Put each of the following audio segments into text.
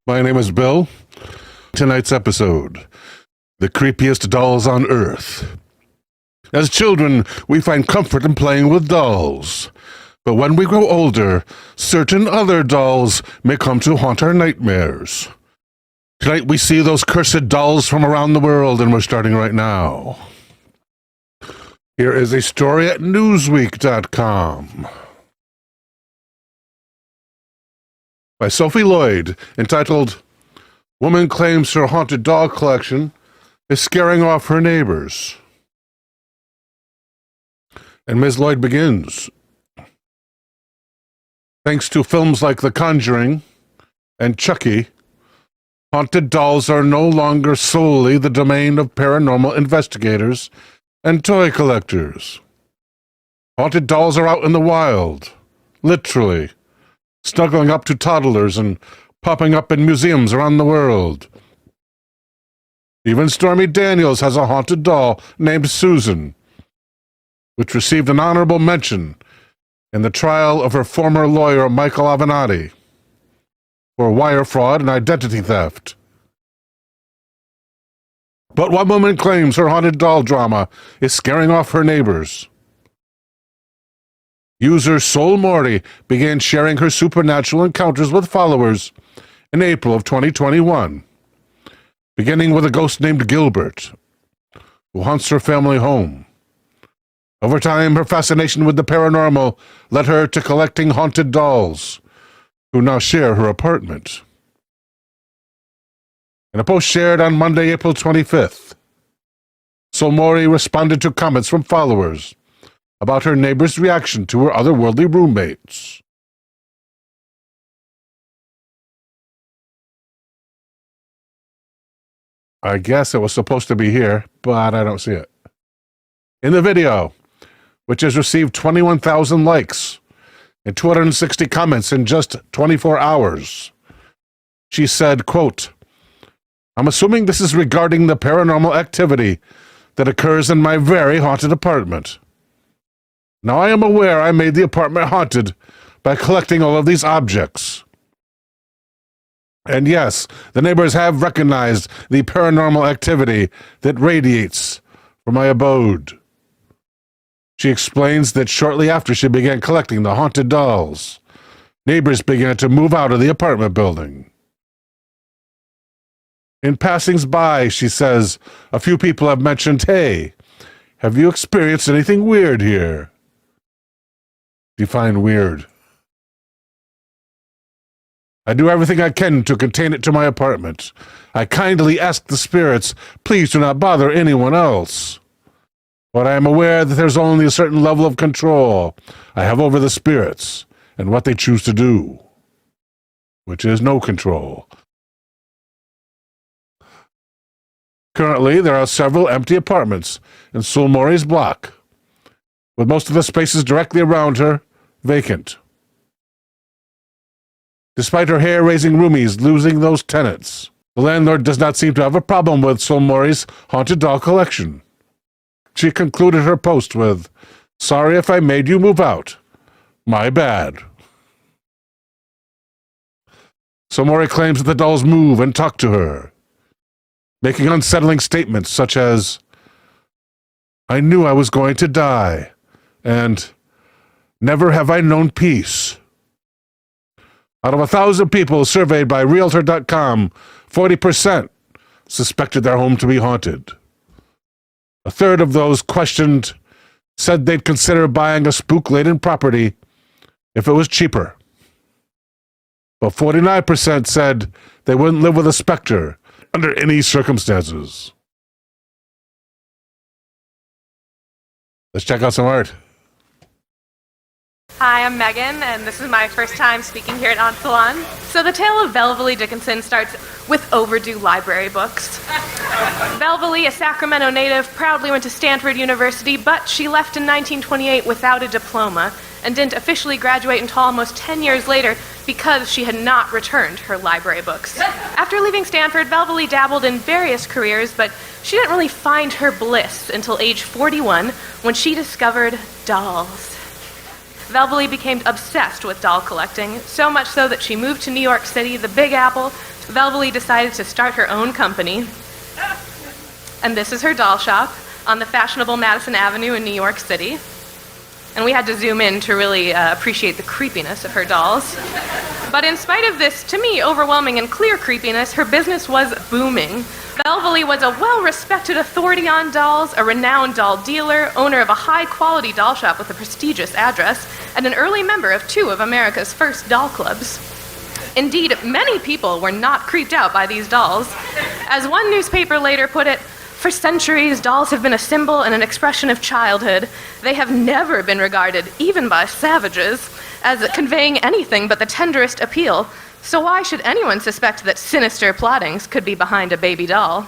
My name is Bill. Tonight's episode, the creepiest dolls on Earth. As children, we find comfort in playing with dolls. But when we grow older, certain other dolls may come to haunt our nightmares. Tonight we see those cursed dolls from around the world, and we're starting right now. Here is a story at Newsweek.com by Sophie Lloyd, entitled, "Woman Claims Her Haunted Doll Collection is Scaring Off Her Neighbors." And Ms. Lloyd begins. Thanks to films like The Conjuring and Chucky, haunted dolls are no longer solely the domain of paranormal investigators and toy collectors. Haunted dolls are out in the wild, literally, snuggling up to toddlers and popping up in museums around the world. Even Stormy Daniels has a haunted doll named Susan, which received an honorable mention in the trial of her former lawyer Michael Avenatti for wire fraud and identity theft. But one woman claims her haunted doll drama is scaring off her neighbors. User Soul Mori began sharing her supernatural encounters with followers in April of 2021, beginning with a ghost named Gilbert, who haunts her family home. Over time, her fascination with the paranormal led her to collecting haunted dolls, who now share her apartment. In a post shared on Monday, April 25th, Soul Mori responded to comments from followers about her neighbor's reaction to her otherworldly roommates. I guess it was supposed to be here, but I don't see it. In the video, which has received 21,000 likes and 260 comments in just 24 hours, she said, quote, "I'm assuming this is regarding the paranormal activity that occurs in my very haunted apartment. Now I am aware I made the apartment haunted by collecting all of these objects. And yes, the neighbors have recognized the paranormal activity that radiates from my abode." She explains that shortly after she began collecting the haunted dolls, neighbors began to move out of the apartment building. In passings by, she says, a few people have mentioned, "Hey, have you experienced anything weird here?" Define weird. "I do everything I can to contain it to my apartment. I kindly ask the spirits, please do not bother anyone else. But I am aware that there's only a certain level of control I have over the spirits and what they choose to do, which is no control. Currently, there are several empty apartments in Soul Mori's block, with most of the spaces directly around her vacant. Despite her hair-raising roomies losing those tenants, the landlord does not seem to have a problem with Soul Mori's haunted doll collection. She concluded her post with, "Sorry if I made you move out. My bad." Soul Mori claims that the dolls move and talk to her, making unsettling statements such as, "I knew I was going to die," and "Never have I known peace." Out of 1,000 people surveyed by Realtor.com, 40% suspected their home to be haunted. A third of those questioned said they'd consider buying a spook-laden property if it was cheaper. But 49% said they wouldn't live with a specter under any circumstances. Let's check out some art. Hi, I'm Megan, and this is my first time speaking here at Aunt Salon. So the tale of Belvalee Dickinson starts with overdue library books. Belvalee, a Sacramento native, proudly went to Stanford University, but she left in 1928 without a diploma and didn't officially graduate until almost 10 years later because she had not returned her library books. After leaving Stanford, Belvalee dabbled in various careers, but she didn't really find her bliss until age 41 when she discovered dolls. Velvely became obsessed with doll collecting, so much so that she moved to New York City, the Big Apple. Velvely decided to start her own company. And this is her doll shop on the fashionable Madison Avenue in New York City. And we had to zoom in to really appreciate the creepiness of her dolls. But in spite of this, to me, overwhelming and clear creepiness, her business was booming. Velvely was a well-respected authority on dolls, a renowned doll dealer, owner of a high-quality doll shop with a prestigious address, and an early member of 2 of America's first doll clubs. Indeed, many people were not creeped out by these dolls. As one newspaper later put it, "For centuries, dolls have been a symbol and an expression of childhood. They have never been regarded, even by savages, as conveying anything but the tenderest appeal. So why should anyone suspect that sinister plottings could be behind a baby doll?"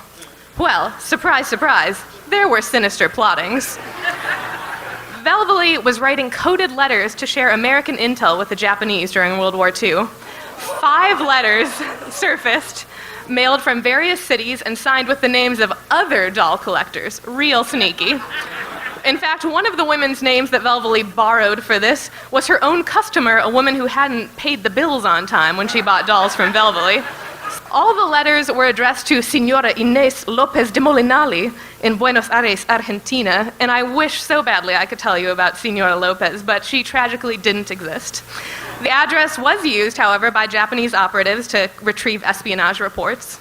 Well, surprise, surprise, there were sinister plottings. Velvely was writing coded letters to share American intel with the Japanese during World War II. 5 letters surfaced, mailed from various cities and signed with the names of other doll collectors. Real sneaky. In fact, one of the women's names that Velvely borrowed for this was her own customer, a woman who hadn't paid the bills on time when she bought dolls from Velvely. All the letters were addressed to Señora Inés López de Molinari in Buenos Aires, Argentina, and I wish so badly I could tell you about Señora López, but she tragically didn't exist. The address was used, however, by Japanese operatives to retrieve espionage reports.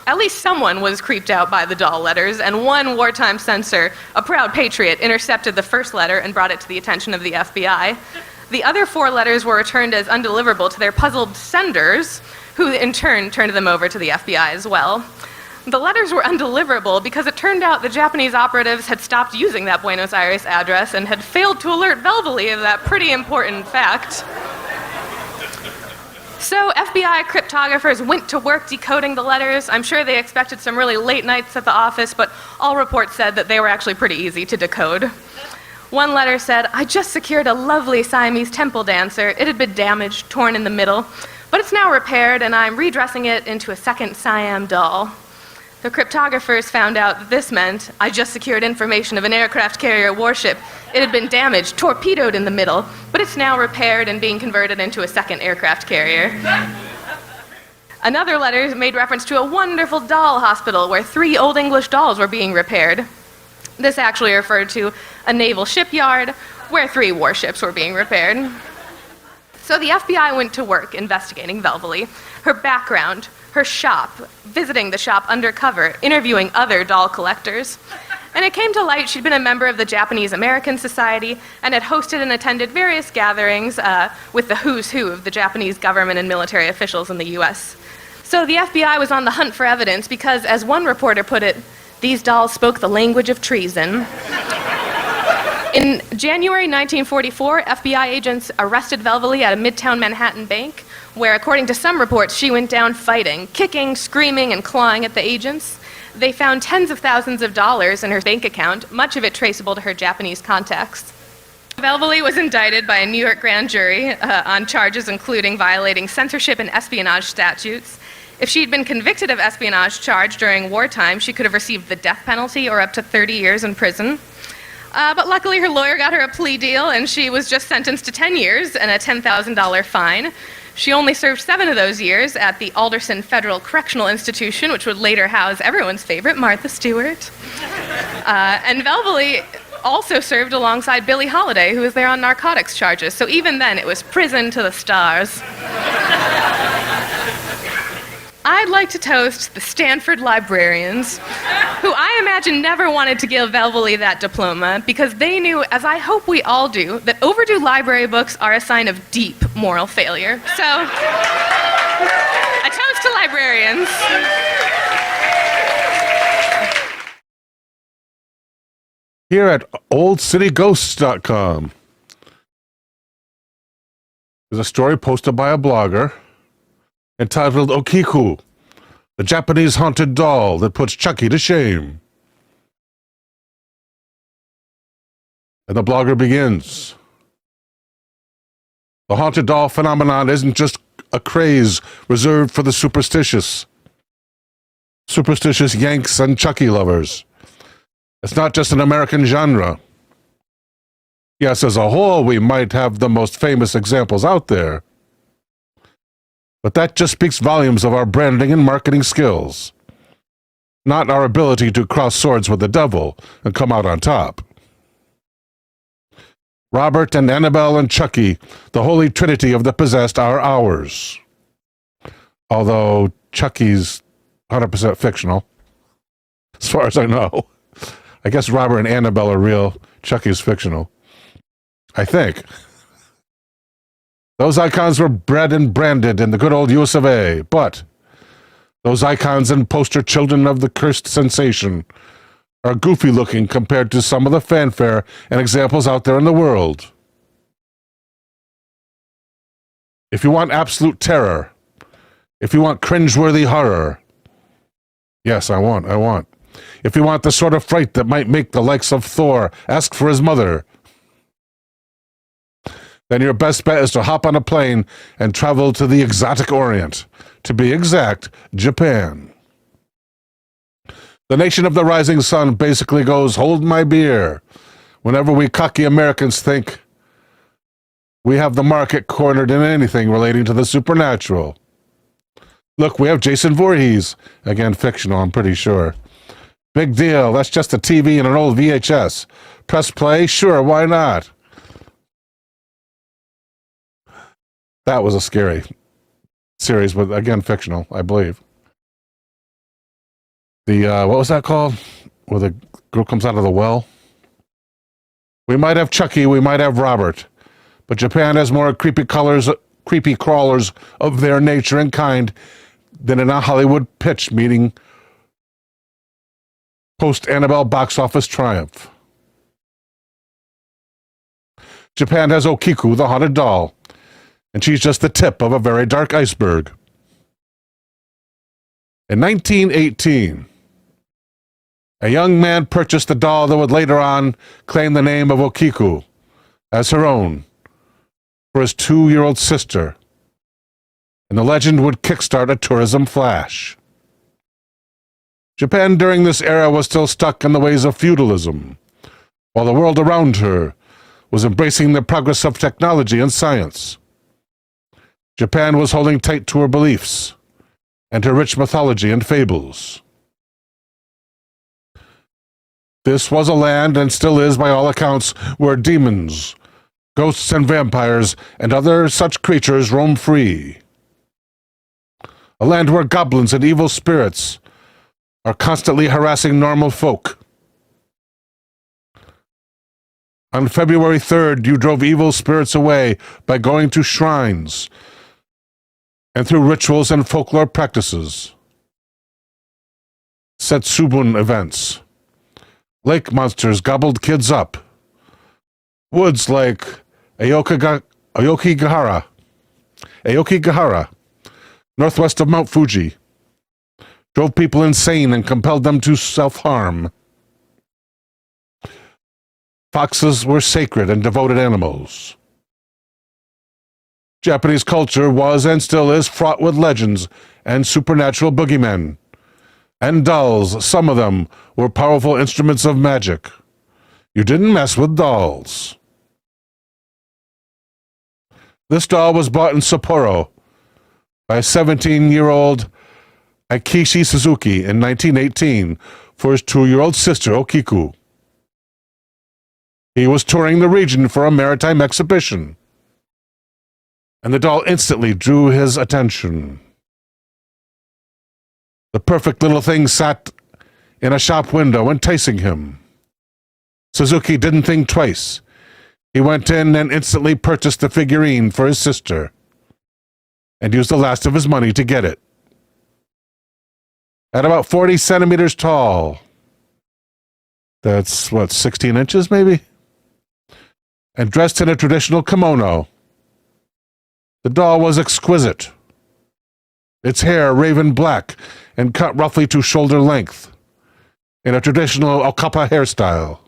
At least someone was creeped out by the doll letters, and one wartime censor, a proud patriot, intercepted the first letter and brought it to the attention of the FBI. The other 4 letters were returned as undeliverable to their puzzled senders, who in turn turned them over to the FBI as well. The letters were undeliverable because it turned out the Japanese operatives had stopped using that Buenos Aires address and had failed to alert Velvely of that pretty important fact. So FBI cryptographers went to work decoding the letters. I'm sure they expected some really late nights at the office, but all reports said that they were actually pretty easy to decode. One letter said, "I just secured a lovely Siamese temple dancer. It had been damaged, torn in the middle, but it's now repaired and I'm redressing it into a second Siam doll." The cryptographers found out that this meant, "I just secured information of an aircraft carrier warship. It had been damaged, torpedoed in the middle, but it's now repaired and being converted into a second aircraft carrier." Another letter made reference to a wonderful doll hospital where 3 Old English dolls were being repaired. This actually referred to a naval shipyard where 3 warships were being repaired. So the FBI went to work investigating Velvely, her background, her shop, visiting the shop undercover, interviewing other doll collectors. And it came to light she'd been a member of the Japanese American Society and had hosted and attended various gatherings with the who's who of the Japanese government and military officials in the US. So the FBI was on the hunt for evidence because, as one reporter put it, these dolls spoke the language of treason. In January 1944, FBI agents arrested Velvely at a Midtown Manhattan bank, where, according to some reports, she went down fighting, kicking, screaming, and clawing at the agents. They found tens of thousands of dollars in her bank account, much of it traceable to her Japanese contacts. Velvely was indicted by a New York grand jury on charges including violating censorship and espionage statutes. If she'd been convicted of espionage charge during wartime, she could have received the death penalty or up to 30 years in prison. But luckily her lawyer got her a plea deal and she was just sentenced to 10 years and a $10,000 fine. She only served 7 of those years at the Alderson Federal Correctional Institution, which would later house everyone's favorite Martha Stewart. And Velvely also served alongside Billie Holiday, who was there on narcotics charges. So even then, it was prison to the stars. I'd like to toast the Stanford librarians, who I imagine never wanted to give Velvely that diploma because they knew, as I hope we all do, that overdue library books are a sign of deep moral failure. So, a toast to librarians. Here at oldcityghosts.com, there's a story posted by a blogger entitled Okiku, the Japanese haunted doll that puts Chucky to shame. And the blogger begins. The haunted doll phenomenon isn't just a craze reserved for the superstitious Yanks and Chucky lovers. It's not just an American genre. Yes, as a whole, we might have the most famous examples out there. But that just speaks volumes of our branding and marketing skills, not our ability to cross swords with the devil and come out on top. Robert and Annabelle and Chucky, the holy trinity of the possessed, are ours. Although Chucky's 100% fictional, as far as I know. I guess Robert and Annabelle are real. Chucky's fictional. I think. Those icons were bred and branded in the good old US of A, but those icons and poster children of the cursed sensation are goofy looking compared to some of the fanfare and examples out there in the world. If you want absolute terror, if you want cringeworthy horror, yes, I want. If you want the sort of fright that might make the likes of Thor ask for his mother, then your best bet is to hop on a plane and travel to the exotic Orient. To be exact, Japan. The nation of the rising sun basically goes, hold my beer, whenever we cocky Americans think we have the market cornered in anything relating to the supernatural. Look, we have Jason Voorhees. Again, fictional, I'm pretty sure. Big deal, that's just a TV and an old VHS. Press play? Sure, why not? That was a scary series, but again, fictional, I believe. The, what was that called? Where the girl comes out of the well? We might have Chucky, we might have Robert, but Japan has more creepy crawlers of their nature and kind than in a Hollywood pitch meeting post-Annabelle box office triumph. Japan has Okiku, the haunted doll, and she's just the tip of a very dark iceberg. In 1918, a young man purchased a doll that would later on claim the name of Okiku as her own for his 2-year-old sister, and the legend would kickstart a tourism flash. Japan during this era was still stuck in the ways of feudalism, while the world around her was embracing the progress of technology and science. Japan was holding tight to her beliefs and her rich mythology and fables. This was a land, and still is by all accounts, where demons, ghosts and vampires, and other such creatures roam free. A land where goblins and evil spirits are constantly harassing normal folk. On February 3rd, you drove evil spirits away by going to shrines and through rituals and folklore practices. Setsubun events. Lake monsters gobbled kids up. Woods like Aokigahara, northwest of Mount Fuji, drove people insane and compelled them to self-harm. Foxes were sacred and devoted animals. Japanese culture was and still is fraught with legends and supernatural boogeymen. And dolls, some of them, were powerful instruments of magic. You didn't mess with dolls. This doll was bought in Sapporo by a 17-year-old Aikishi Suzuki in 1918 for his 2-year-old sister, Okiku. He was touring the region for a maritime exhibition, and the doll instantly drew his attention. The perfect little thing sat in a shop window, enticing him. Suzuki didn't think twice. He went in and instantly purchased the figurine for his sister, and used the last of his money to get it. At about 40 centimeters tall, that's, 16 inches maybe? And dressed in a traditional kimono. The doll was exquisite. Its hair raven black and cut roughly to shoulder length, in a traditional Okapa hairstyle.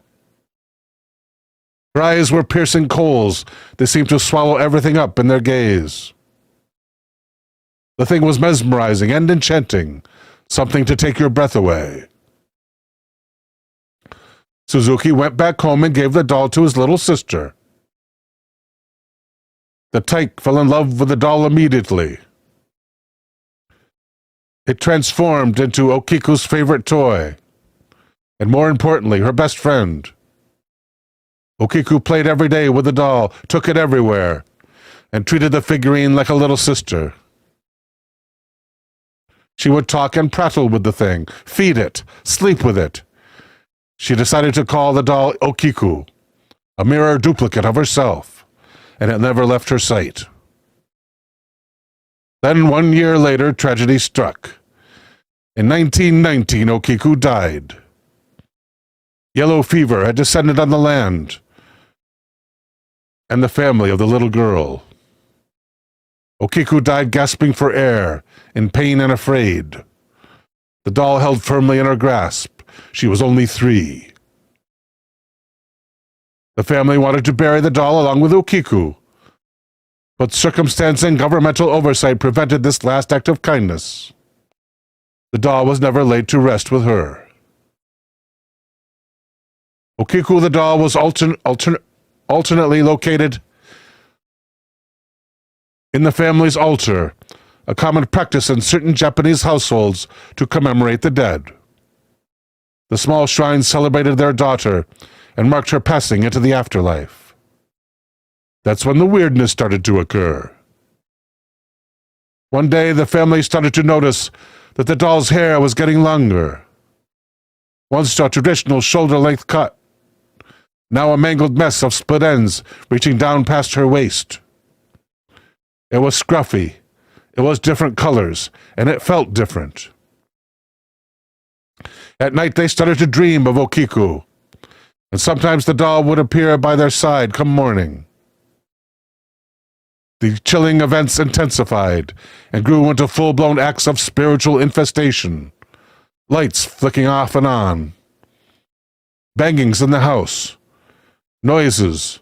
Her eyes were piercing coals. They seemed to swallow everything up in their gaze. The thing was mesmerizing and enchanting, something to take your breath away. Suzuki went back home and gave the doll to his little sister. The tyke fell in love with the doll immediately. It transformed into Okiku's favorite toy, and more importantly, her best friend. Okiku played every day with the doll, took it everywhere, and treated the figurine like a little sister. She would talk and prattle with the thing, feed it, sleep with it. She decided to call the doll Okiku, a mirror duplicate of herself, and it never left her sight. Then 1 year later, tragedy struck. In 1919, Okiku died. Yellow fever had descended on the land and the family of the little girl. Okiku died gasping for air, in pain and afraid. The doll held firmly in her grasp. She was only 3. The family wanted to bury the doll along with Okiku, but circumstance and governmental oversight prevented this last act of kindness. The doll was never laid to rest with her. Okiku the doll was alternately located in the family's altar, a common practice in certain Japanese households to commemorate the dead. The small shrine celebrated their daughter and marked her passing into the afterlife. That's when the weirdness started to occur. One day, the family started to notice that the doll's hair was getting longer. Once a traditional shoulder-length cut, now a mangled mess of split ends reaching down past her waist. It was scruffy, it was different colors, and it felt different. At night they started to dream of Okiku, and sometimes the doll would appear by their side come morning. The chilling events intensified and grew into full-blown acts of spiritual infestation. Lights flicking off and on. Bangings in the house. Noises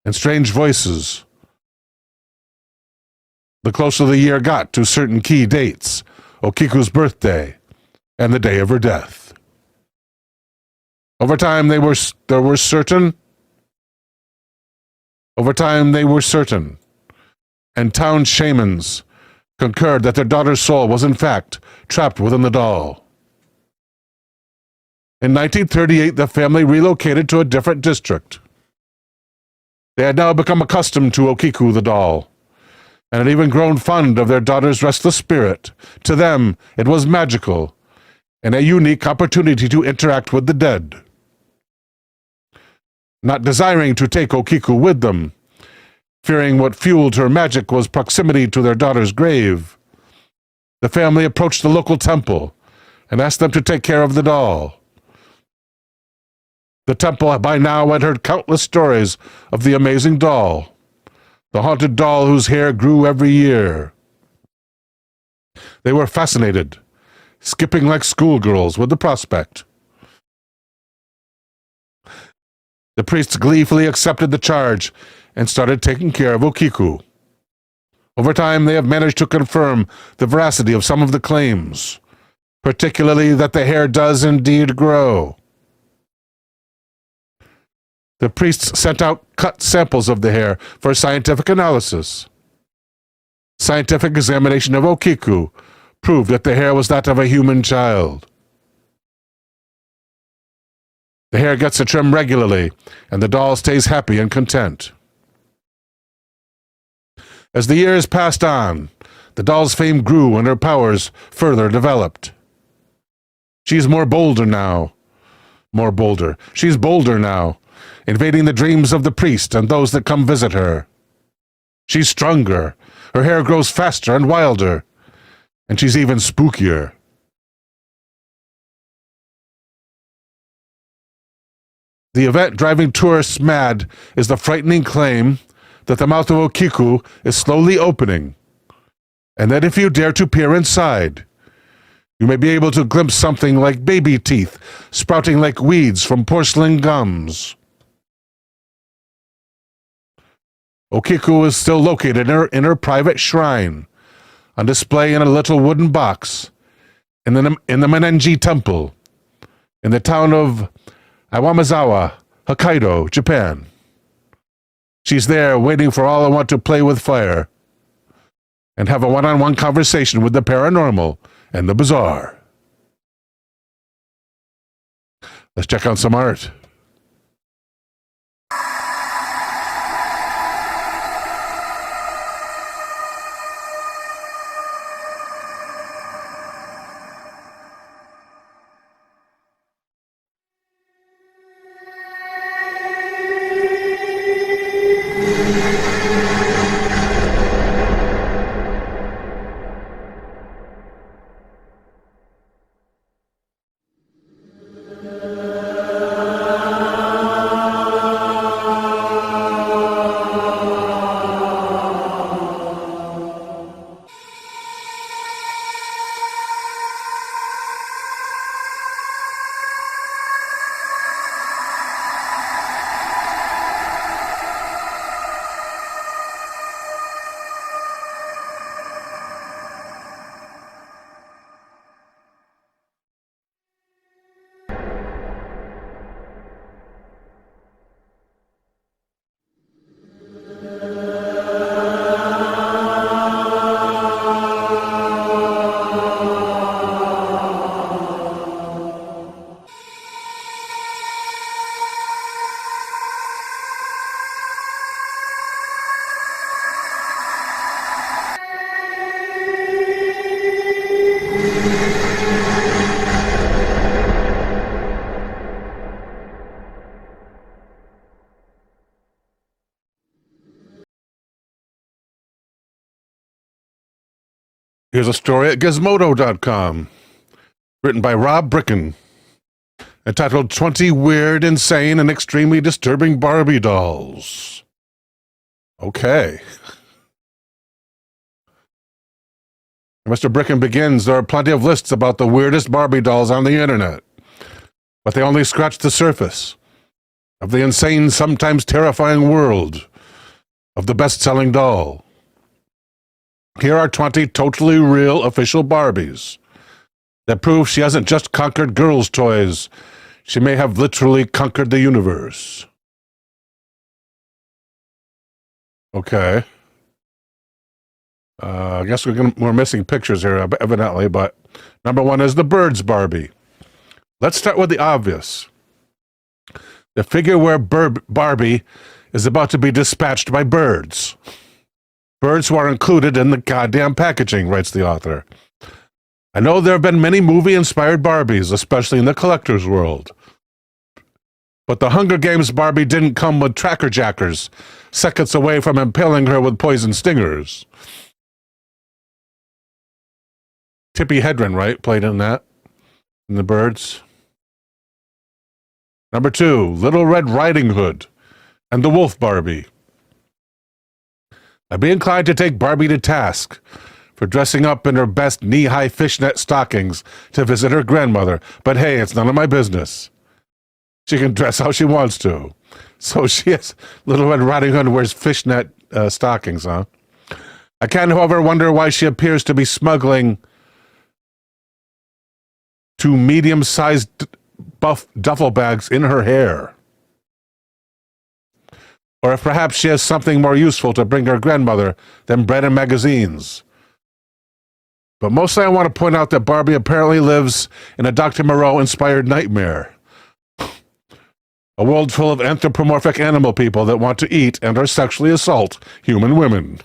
and strange voices. The closer the year got to certain key dates, Okiku's birthday and the day of her death. Over time they were certain, and town shamans concurred that their daughter's soul was in fact trapped within the doll. In 1938, the family relocated to a different district. They had now become accustomed to Okiku the doll, and had even grown fond of their daughter's restless spirit. To them, it was magical, and a unique opportunity to interact with the dead. Not desiring to take Okiku with them, fearing what fueled her magic was proximity to their daughter's grave, the family approached the local temple and asked them to take care of the doll. The temple by now had heard countless stories of the amazing doll, the haunted doll whose hair grew every year. They were fascinated, skipping like schoolgirls with the prospect. The priests gleefully accepted the charge and started taking care of Okiku. Over time, they have managed to confirm the veracity of some of the claims, particularly that the hair does indeed grow. The priests sent out cut samples of the hair for scientific analysis. Scientific examination of Okiku proved that the hair was that of a human child. The hair gets a trim regularly, and the doll stays happy and content. As the years passed on, the doll's fame grew and her powers further developed. She's bolder now, invading the dreams of the priest and those that come visit her. She's stronger, her hair grows faster and wilder, and she's even spookier. The event driving tourists mad is the frightening claim that the mouth of Okiku is slowly opening, and that if you dare to peer inside, you may be able to glimpse something like baby teeth sprouting like weeds from porcelain gums. Okiku is still located in her private shrine, on display in a little wooden box in the Manenji Temple, in the town of Iwamizawa, Hokkaido, Japan. She's there waiting for all who want to play with fire and have a one-on-one conversation with the paranormal and the bizarre. Let's check out some art. Here's a story at Gizmodo.com, written by Rob Bricken, entitled 20 Weird, Insane, and Extremely Disturbing Barbie Dolls. Okay. Mr. Bricken begins, there are plenty of lists about the weirdest Barbie dolls on the internet, but they only scratch the surface of the insane, sometimes terrifying world of the best-selling doll. Here are 20 totally real official Barbies that prove she hasn't just conquered girls' toys. She may have literally conquered the universe. Okay. I guess we're missing pictures here, evidently, but number one is the Birds Barbie. Let's start with the obvious. The figure where Barbie is about to be dispatched by birds. Birds who are included in the goddamn packaging, writes the author. I know there have been many movie-inspired Barbies, especially in the collector's world. But the Hunger Games Barbie didn't come with tracker jackers, seconds away from impaling her with poison stingers. Tippi Hedren, right, played in that, in the Birds. Number two, Little Red Riding Hood and the Wolf Barbie. I'd be inclined to take Barbie to task for dressing up in her best knee-high fishnet stockings to visit her grandmother, but hey, it's none of my business. She can dress how she wants to. So she has Little Red Riding Hood wears fishnet stockings, huh? I can, however, wonder why she appears to be smuggling two medium-sized buff duffel bags in her hair. Or if perhaps she has something more useful to bring her grandmother than bread and magazines. But mostly I want to point out that Barbie apparently lives in a Dr. Moreau-inspired nightmare. A world full of anthropomorphic animal people that want to eat and or sexually assault human women.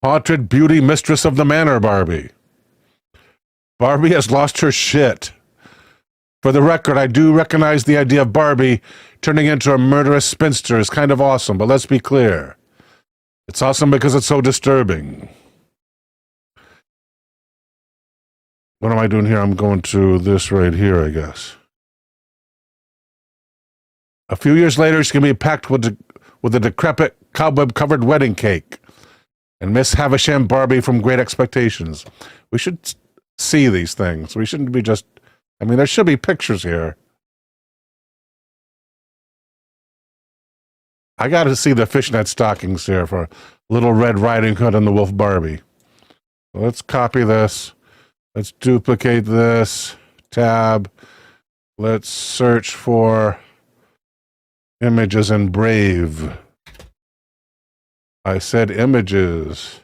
Haunted beauty mistress of the manor Barbie. Barbie has lost her shit. For the record, I do recognize the idea of Barbie turning into a murderous spinster is kind of awesome, but let's be clear. It's awesome because it's so disturbing. What am I doing here? I'm going to this right here, I guess. A few years later, she's going to be packed with a decrepit, cobweb-covered wedding cake. And Miss Havisham Barbie from Great Expectations. We should see these things. We shouldn't be just... I mean, there should be pictures here. I got to see the fishnet stockings here for Little Red Riding Hood and the Wolf Barbie. So let's copy this. Let's duplicate this. Tab. Let's search for Images and Brave. I said images.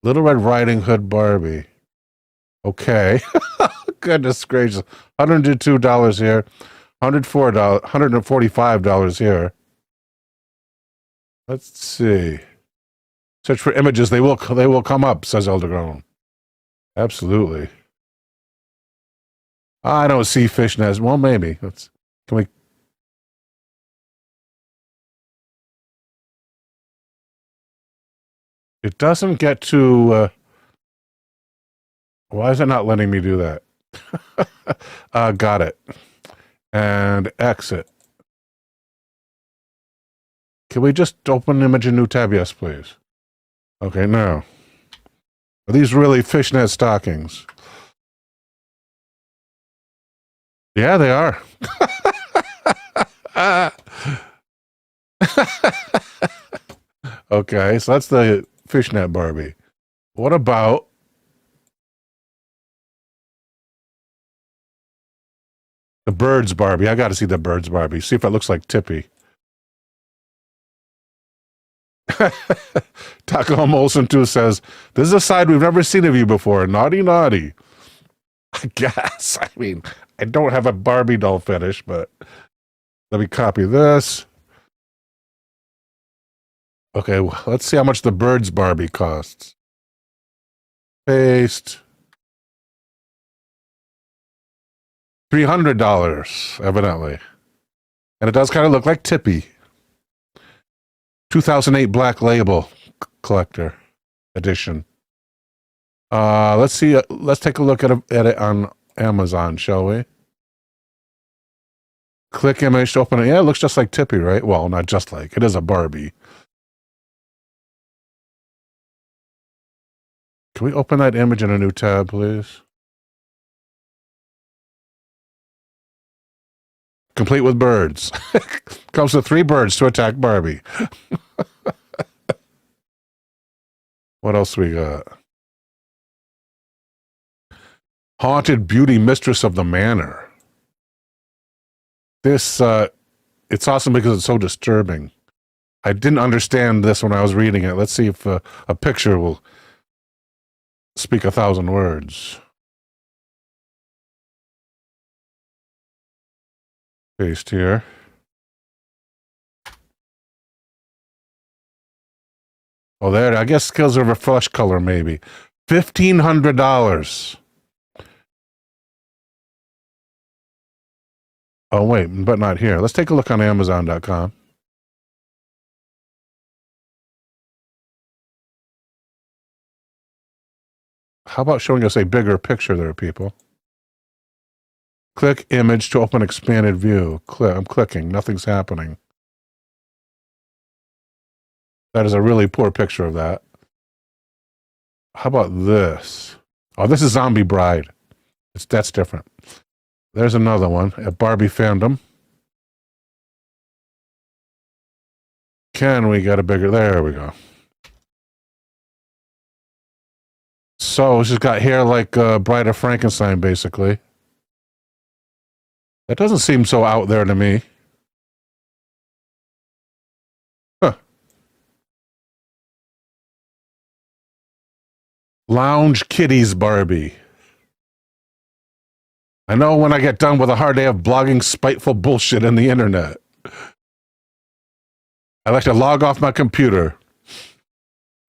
Little Red Riding Hood Barbie. Okay. Goodness gracious. $102 here. $145 here. Let's see. Search for images. They will come up, says Eldergrown. Absolutely. I don't see fishnets. Well, maybe. Can we? It doesn't get to. Why is it not letting me do that? Got it. And exit. Can we just open image in new tab? Yes, please. Okay, now. Are these really fishnet stockings? Yeah, they are. Okay, so that's the fishnet Barbie. What about the birds Barbie? I got to see the birds Barbie. See if it looks like Tippy. Taco Molson 2 says, this is a side we've never seen of you before. Naughty, naughty. I guess. I mean, I don't have a Barbie doll fetish, but let me copy this. Okay, well, let's see how much the birds Barbie costs. Paste. $300, evidently. And it does kind of look like Tippy. 2008 Black Label collector edition. Let's see. Let's take a look at it on Amazon, shall we? Click image to open it. Yeah, it looks just like Tippy, right? Well, not just like. It is a Barbie. Can we open that image in a new tab, please? Complete with birds. Comes with 3 birds to attack Barbie. What else we got? Haunted Beauty Mistress of the Manor. This, it's awesome because it's so disturbing. I didn't understand this when I was reading it. Let's see if a picture will speak 1,000 words. Paste here. Oh, there. I guess skills of a flesh color, maybe. $1,500. Oh, wait, but not here. Let's take a look on Amazon.com. How about showing us a bigger picture there, people? Click image to open expanded view. I'm clicking. Nothing's happening. That is a really poor picture of that. How about this? Oh, this is Zombie Bride. That's different. There's another one at Barbie Fandom. Can we get a bigger? There we go. So she's got hair like Bride of Frankenstein, basically. That doesn't seem so out there to me. Huh. Lounge Kitties Barbie. I know when I get done with a hard day of blogging spiteful bullshit in the internet, I like to log off my computer,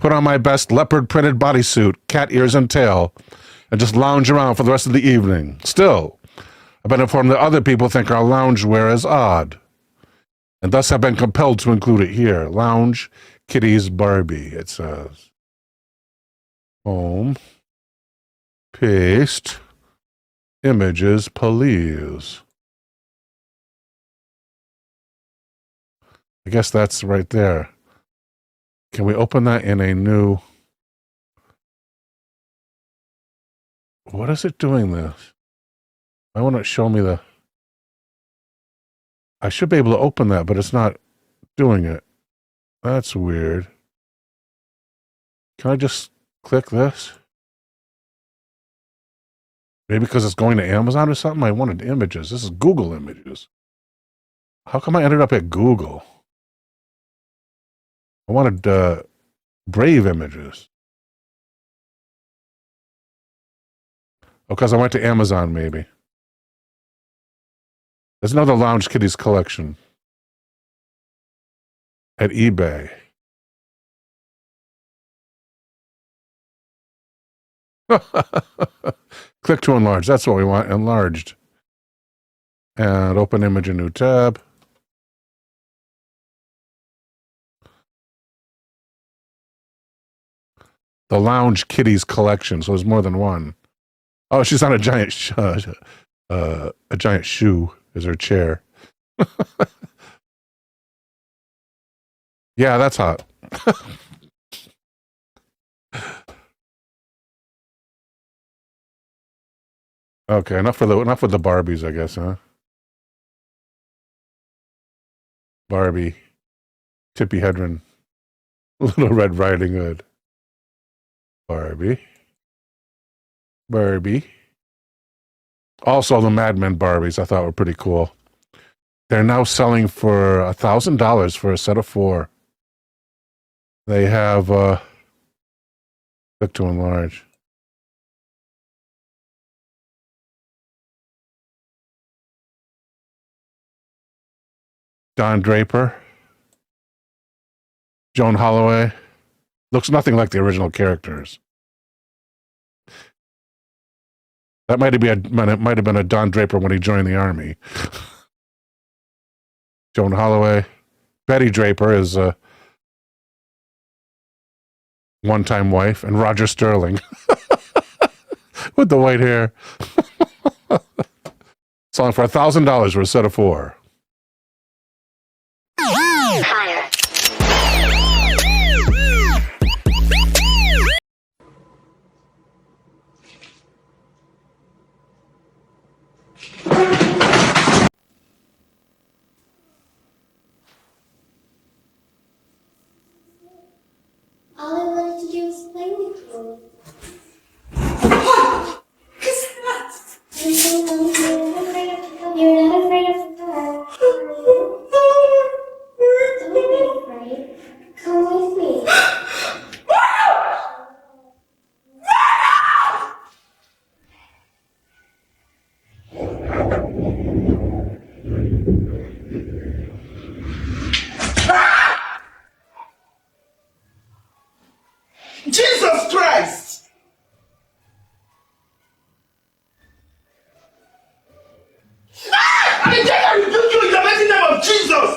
put on my best leopard printed bodysuit, cat ears and tail, and just lounge around for the rest of the evening. Still, I've been informed that other people think our loungewear is odd, and thus have been compelled to include it here. Lounge Kitties Barbie, it says. Home. Paste. Images, please. I guess that's right there. Can we open that in a new... What is it doing this? I want to show me the... I should be able to open that, but it's not doing it. That's weird. Can I just click this? Maybe because it's going to Amazon or something? I wanted images. This is Google Images. How come I ended up at Google? I wanted Brave Images. Oh, because I went to Amazon, maybe. There's another Lounge Kitties collection at eBay. Click to enlarge. That's what we want. Enlarged. And open image in new tab. The Lounge Kitties collection. So there's more than one. Oh, she's on a giant shoe is her chair. Yeah, that's hot. Okay, enough with the Barbies, I guess, huh? Barbie, Tippi Hedren, Little Red Riding Hood, Barbie. Also, the Mad Men Barbies I thought were pretty cool. They're now selling for $1,000 for a set of 4. They have click to enlarge. Don Draper, Joan Holloway. Looks nothing like the original characters. That might have been a Don Draper when he joined the army. Joan Holloway. Betty Draper is a one-time wife, and Roger Sterling with the white hair. Selling for $1,000 for a set of 4. All I wanted to do was play with you. You're not afraid of the dark. Don't be afraid. Come with me. Jesus Christ! I dare rebuke you in the mighty name of Jesus!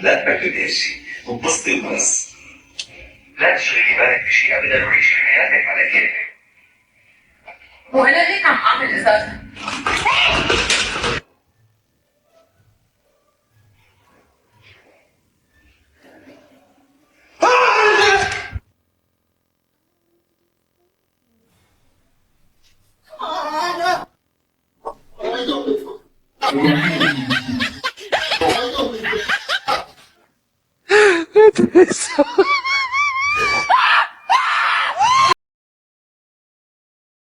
لا تكدسي وتبسطي وبس. لا تشغلي بالك بشيء ابدا وعيشي حياتك على كيفك. وانا ليك عم اعمل اساسا؟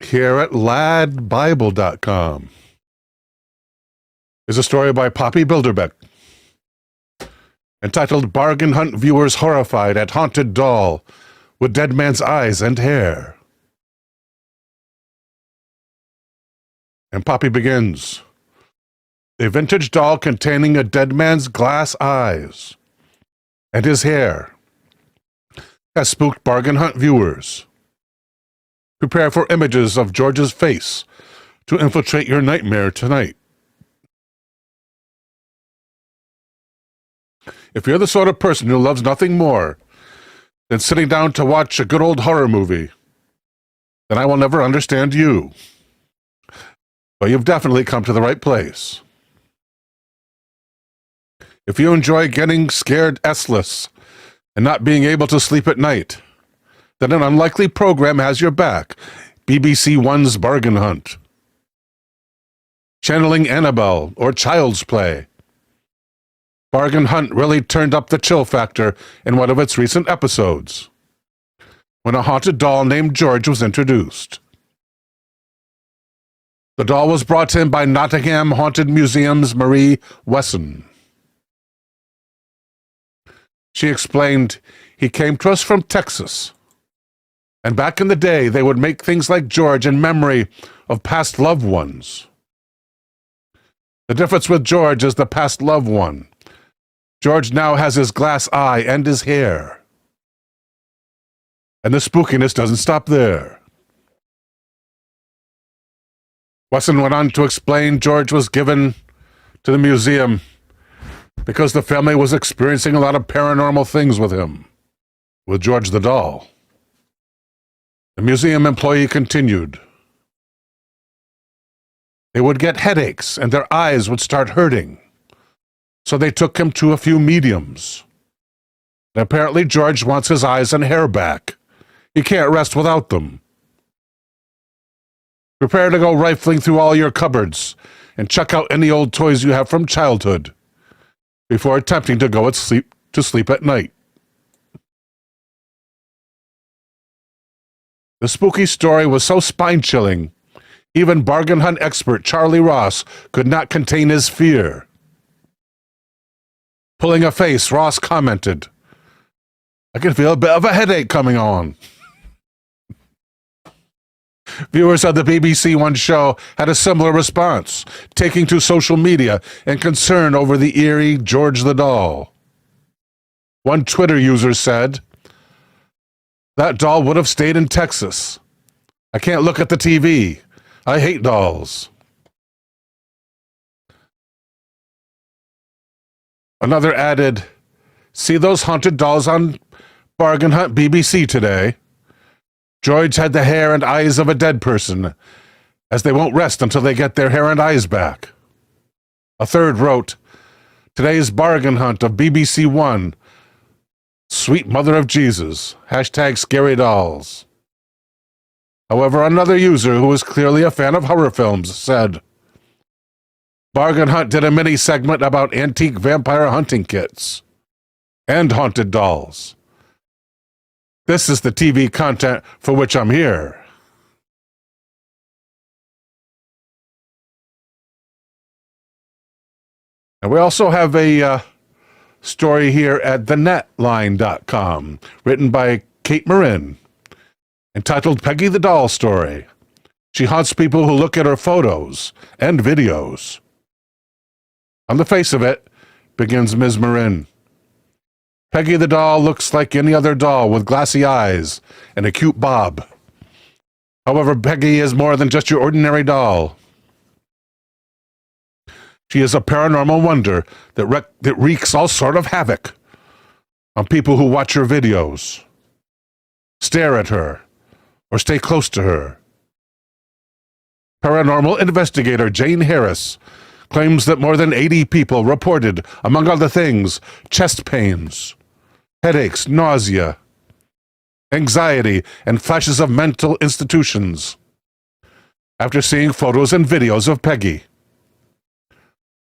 Here at ladbible.com is a story by Poppy Bilderbeck entitled Bargain Hunt Viewers Horrified at Haunted Doll with Dead Man's Eyes and Hair. And Poppy begins. A vintage doll containing a dead man's glass eyes and his hair has spooked bargain hunt viewers. Prepare for images of George's face to infiltrate your nightmare tonight. If you're the sort of person who loves nothing more than sitting down to watch a good old horror movie, then I will never understand you. But you've definitely come to the right place. If you enjoy getting scared S-less and not being able to sleep at night, then an unlikely program has your back. BBC One's Bargain Hunt. Channeling Annabelle or Child's Play. Bargain Hunt really turned up the chill factor in one of its recent episodes, when a haunted doll named George was introduced. The doll was brought in by Nottingham Haunted Museum's Marie Wesson. She explained, "He came to us from Texas. And back in the day, they would make things like George in memory of past loved ones. The difference with George is the past loved one. George now has his glass eye and his hair. And the spookiness doesn't stop there." Wesson went on to explain George was given to the museum because the family was experiencing a lot of paranormal things with him, with George the doll. The museum employee continued. They would get headaches and their eyes would start hurting. So they took him to a few mediums. And apparently George wants his eyes and hair back. He can't rest without them. Prepare to go rifling through all your cupboards and check out any old toys you have from childhood before attempting to go to sleep at night. The spooky story was so spine-chilling, even bargain hunt expert Charlie Ross could not contain his fear. Pulling a face, Ross commented, "I can feel a bit of a headache coming on." Viewers of the BBC One show had a similar response, taking to social media in concern over the eerie George the doll. One Twitter user said, "That doll would have stayed in Texas. I can't look at the TV. I hate dolls." Another added, "See those haunted dolls on Bargain Hunt BBC today? George had the hair and eyes of a dead person, as they won't rest until they get their hair and eyes back." A third wrote, "Today's Bargain Hunt of BBC One. Sweet Mother of Jesus. Hashtag scary dolls." However, another user who was clearly a fan of horror films said, "Bargain Hunt did a mini-segment about antique vampire hunting kits and haunted dolls. This is the TV content for which I'm here." And we also have a story here at thenetline.com, written by Kate Marin, entitled "Peggy the Doll Story." She haunts people who look at her photos and videos. On the face of it, begins Ms. Marin, Peggy the doll looks like any other doll with glassy eyes and a cute bob. However, Peggy is more than just your ordinary doll. She is a paranormal wonder that wreaks all sort of havoc on people who watch her videos, stare at her, or stay close to her. Paranormal investigator Jane Harris claims that more than 80 people reported, among other things, chest pains, headaches, nausea, anxiety, and flashes of mental institutions after seeing photos and videos of Peggy.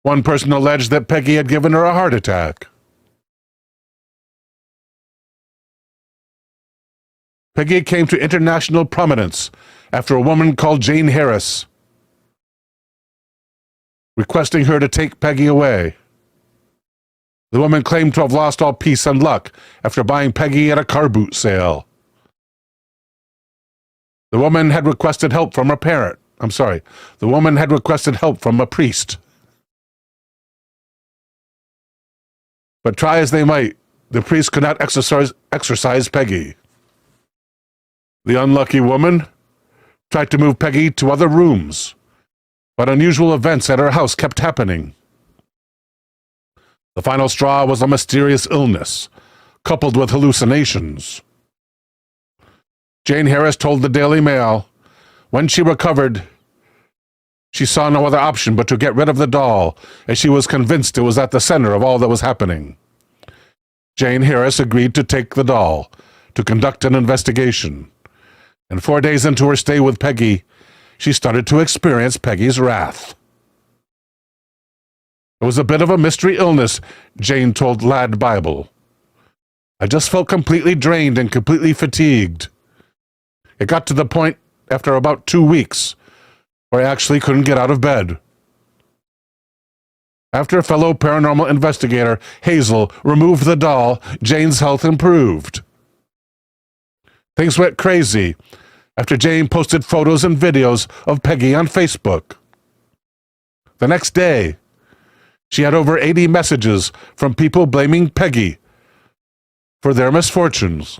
One person alleged that Peggy had given her a heart attack. Peggy came to international prominence after a woman called Jane Harris requesting her to take Peggy away. The woman claimed to have lost all peace and luck after buying Peggy at a car boot sale. The woman had requested help from a parent. The woman had requested help from a priest. But try as they might, the priest could not exorcise Peggy. The unlucky woman tried to move Peggy to other rooms, but unusual events at her house kept happening. The final straw was a mysterious illness, coupled with hallucinations. Jane Harris told the Daily Mail, when she recovered, She saw no other option but to get rid of the doll, as she was convinced it was at the center of all that was happening. Jane Harris agreed to take the doll, to conduct an investigation. And 4 days into her stay with Peggy, she started to experience Peggy's wrath. It was a bit of a mystery illness, Jane told Lad Bible. I just felt completely drained and completely fatigued. It got to the point, after about 2 weeks, where I actually couldn't get out of bed. After fellow paranormal investigator Hazel removed the doll, Jane's health improved. Things went crazy after Jane posted photos and videos of Peggy on Facebook. The next day, she had over 80 messages from people blaming Peggy for their misfortunes.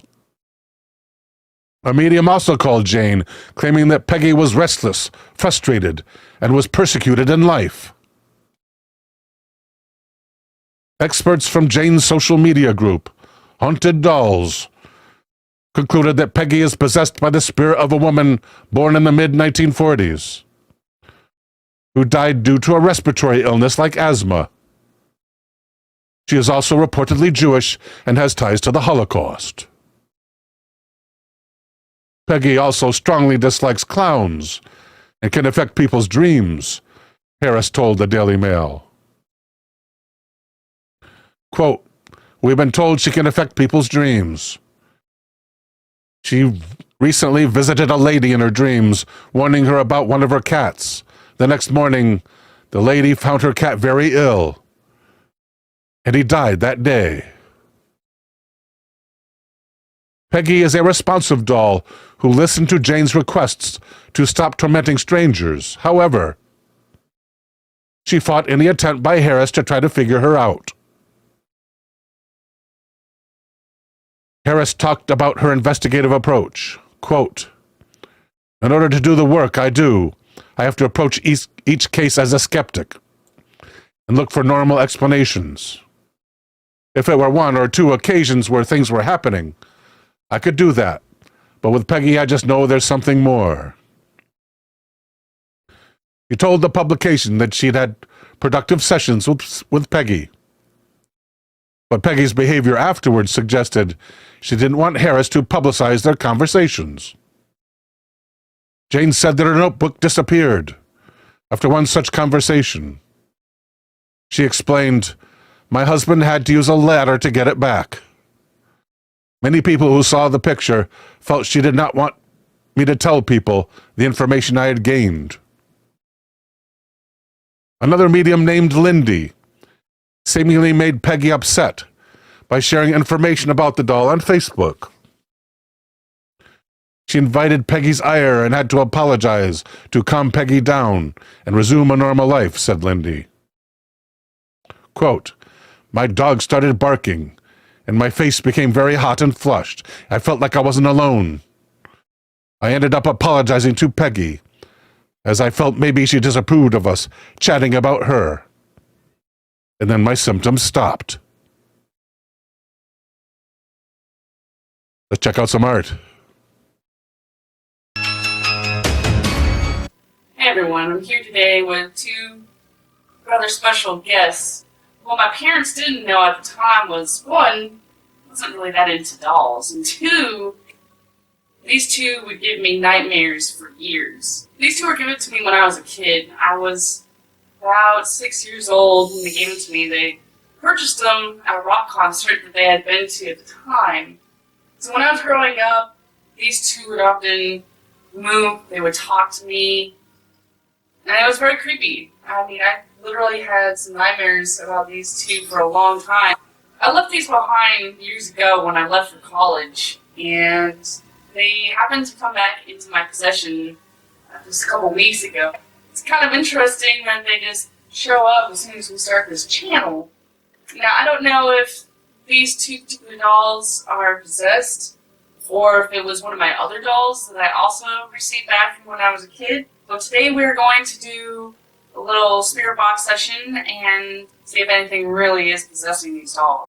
A medium also called Jane, claiming that Peggy was restless, frustrated, and was persecuted in life. Experts from Jane's social media group, Haunted Dolls, concluded that Peggy is possessed by the spirit of a woman born in the mid-1940s, who died due to a respiratory illness like asthma. She is also reportedly Jewish and has ties to the Holocaust. Peggy also strongly dislikes clowns and can affect people's dreams, Harris told the Daily Mail. Quote, we've been told she can affect people's dreams. She recently visited a lady in her dreams, warning her about one of her cats. The next morning, the lady found her cat very ill, and he died that day. Peggy is a responsive doll who listened to Jane's requests to stop tormenting strangers. However, she fought any attempt by Harris to try to figure her out. Harris talked about her investigative approach. Quote, in order to do the work I do, I have to approach each case as a skeptic and look for normal explanations. If it were 1 or 2 occasions where things were happening, I could do that. But with Peggy, I just know there's something more. He told the publication that she'd had productive sessions with Peggy. But Peggy's behavior afterwards suggested she didn't want Harris to publicize their conversations. Jane said that her notebook disappeared after one such conversation. She explained, my husband had to use a ladder to get it back. Many people who saw the picture felt she did not want me to tell people the information I had gained. Another medium named Lindy seemingly made Peggy upset by sharing information about the doll on Facebook. She invited Peggy's ire and had to apologize to calm Peggy down and resume a normal life, said Lindy. Quote, my dog started barking, and my face became very hot and flushed. I felt like I wasn't alone. I ended up apologizing to Peggy, as I felt maybe she disapproved of us chatting about her. And then my symptoms stopped. Let's check out some art. Hey everyone, I'm here today with 2 rather special guests. What my parents didn't know at the time was, 1, I wasn't really that into dolls, and 2, these 2 would give me nightmares for years. These 2 were given to me when I was a kid. I was about 6 years old when they gave them to me. They purchased them at a rock concert that they had been to at the time. So when I was growing up, these 2 would often move, they would talk to me, and it was very creepy. I mean, I literally had some nightmares about these 2 for a long time. I left these behind years ago when I left for college, and they happened to come back into my possession just a couple weeks ago. It's kind of interesting that they just show up as soon as we start this channel. Now, I don't know if these 2 particular dolls are possessed, or if it was one of my other dolls that I also received back from when I was a kid. So today we're going to do a little spirit box session and see if anything really is possessing these dolls.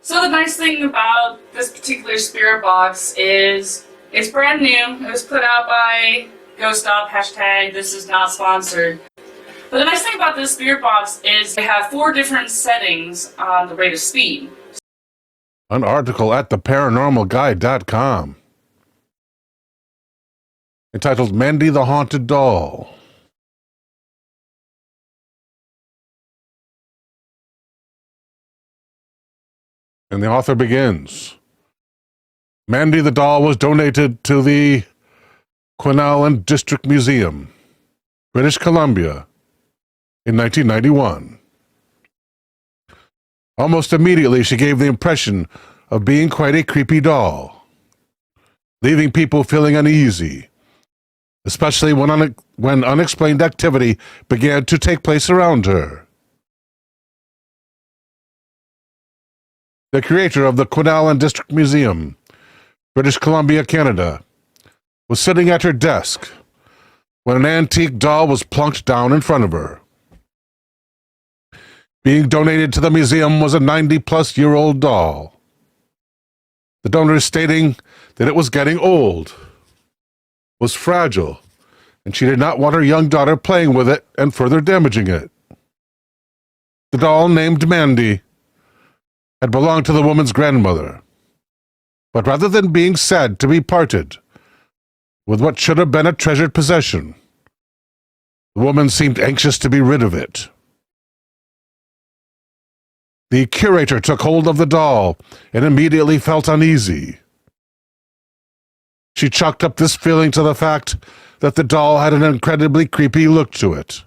So the nice thing about this particular spirit box is it's brand new. It was put out by GhostUp, hashtag this is not sponsored. But the nice thing about this spirit box is they have 4 different settings on the rate of speed. An article at theparanormalguide.com entitled Mandy the Haunted Doll. And the author begins. Mandy the doll was donated to the Quinalan District Museum, British Columbia, in 1991. Almost immediately, she gave the impression of being quite a creepy doll, leaving people feeling uneasy, especially when unexplained activity began to take place around her. The creator of the Quinalan District Museum, British Columbia, Canada, was sitting at her desk when an antique doll was plunked down in front of her. Being donated to the museum was a 90-plus-year-old doll. The donor stating that it was getting old, was fragile, and she did not want her young daughter playing with it and further damaging it. The doll, named Mandy, had belonged to the woman's grandmother. But rather than being sad to be parted with what should have been a treasured possession, the woman seemed anxious to be rid of it. The curator took hold of the doll and immediately felt uneasy. She chalked up this feeling to the fact that the doll had an incredibly creepy look to it.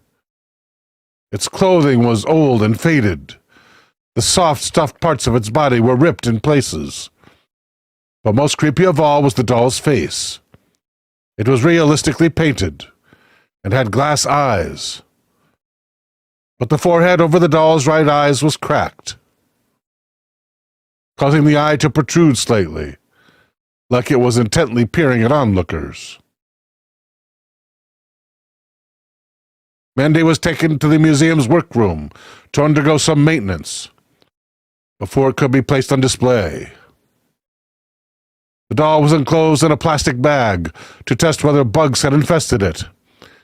Its clothing was old and faded. The soft, stuffed parts of its body were ripped in places. But most creepy of all was the doll's face. It was realistically painted and had glass eyes. But the forehead over the doll's right eye was cracked, causing the eye to protrude slightly, like it was intently peering at onlookers. Mandy was taken to the museum's workroom to undergo some maintenance before it could be placed on display. The doll was enclosed in a plastic bag to test whether bugs had infested it.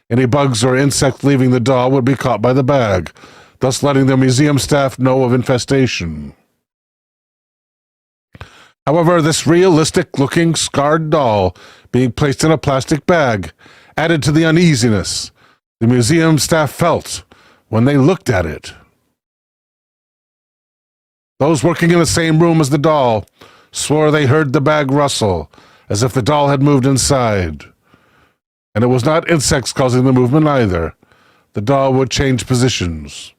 Any bugs or insects leaving the doll would be caught by the bag, thus letting the museum staff know of infestation. However, this realistic-looking, scarred doll being placed in a plastic bag added to the uneasiness the museum staff felt when they looked at it. Those working in the same room as the doll swore they heard the bag rustle, as if the doll had moved inside. And it was not insects causing the movement either. The doll would change positions.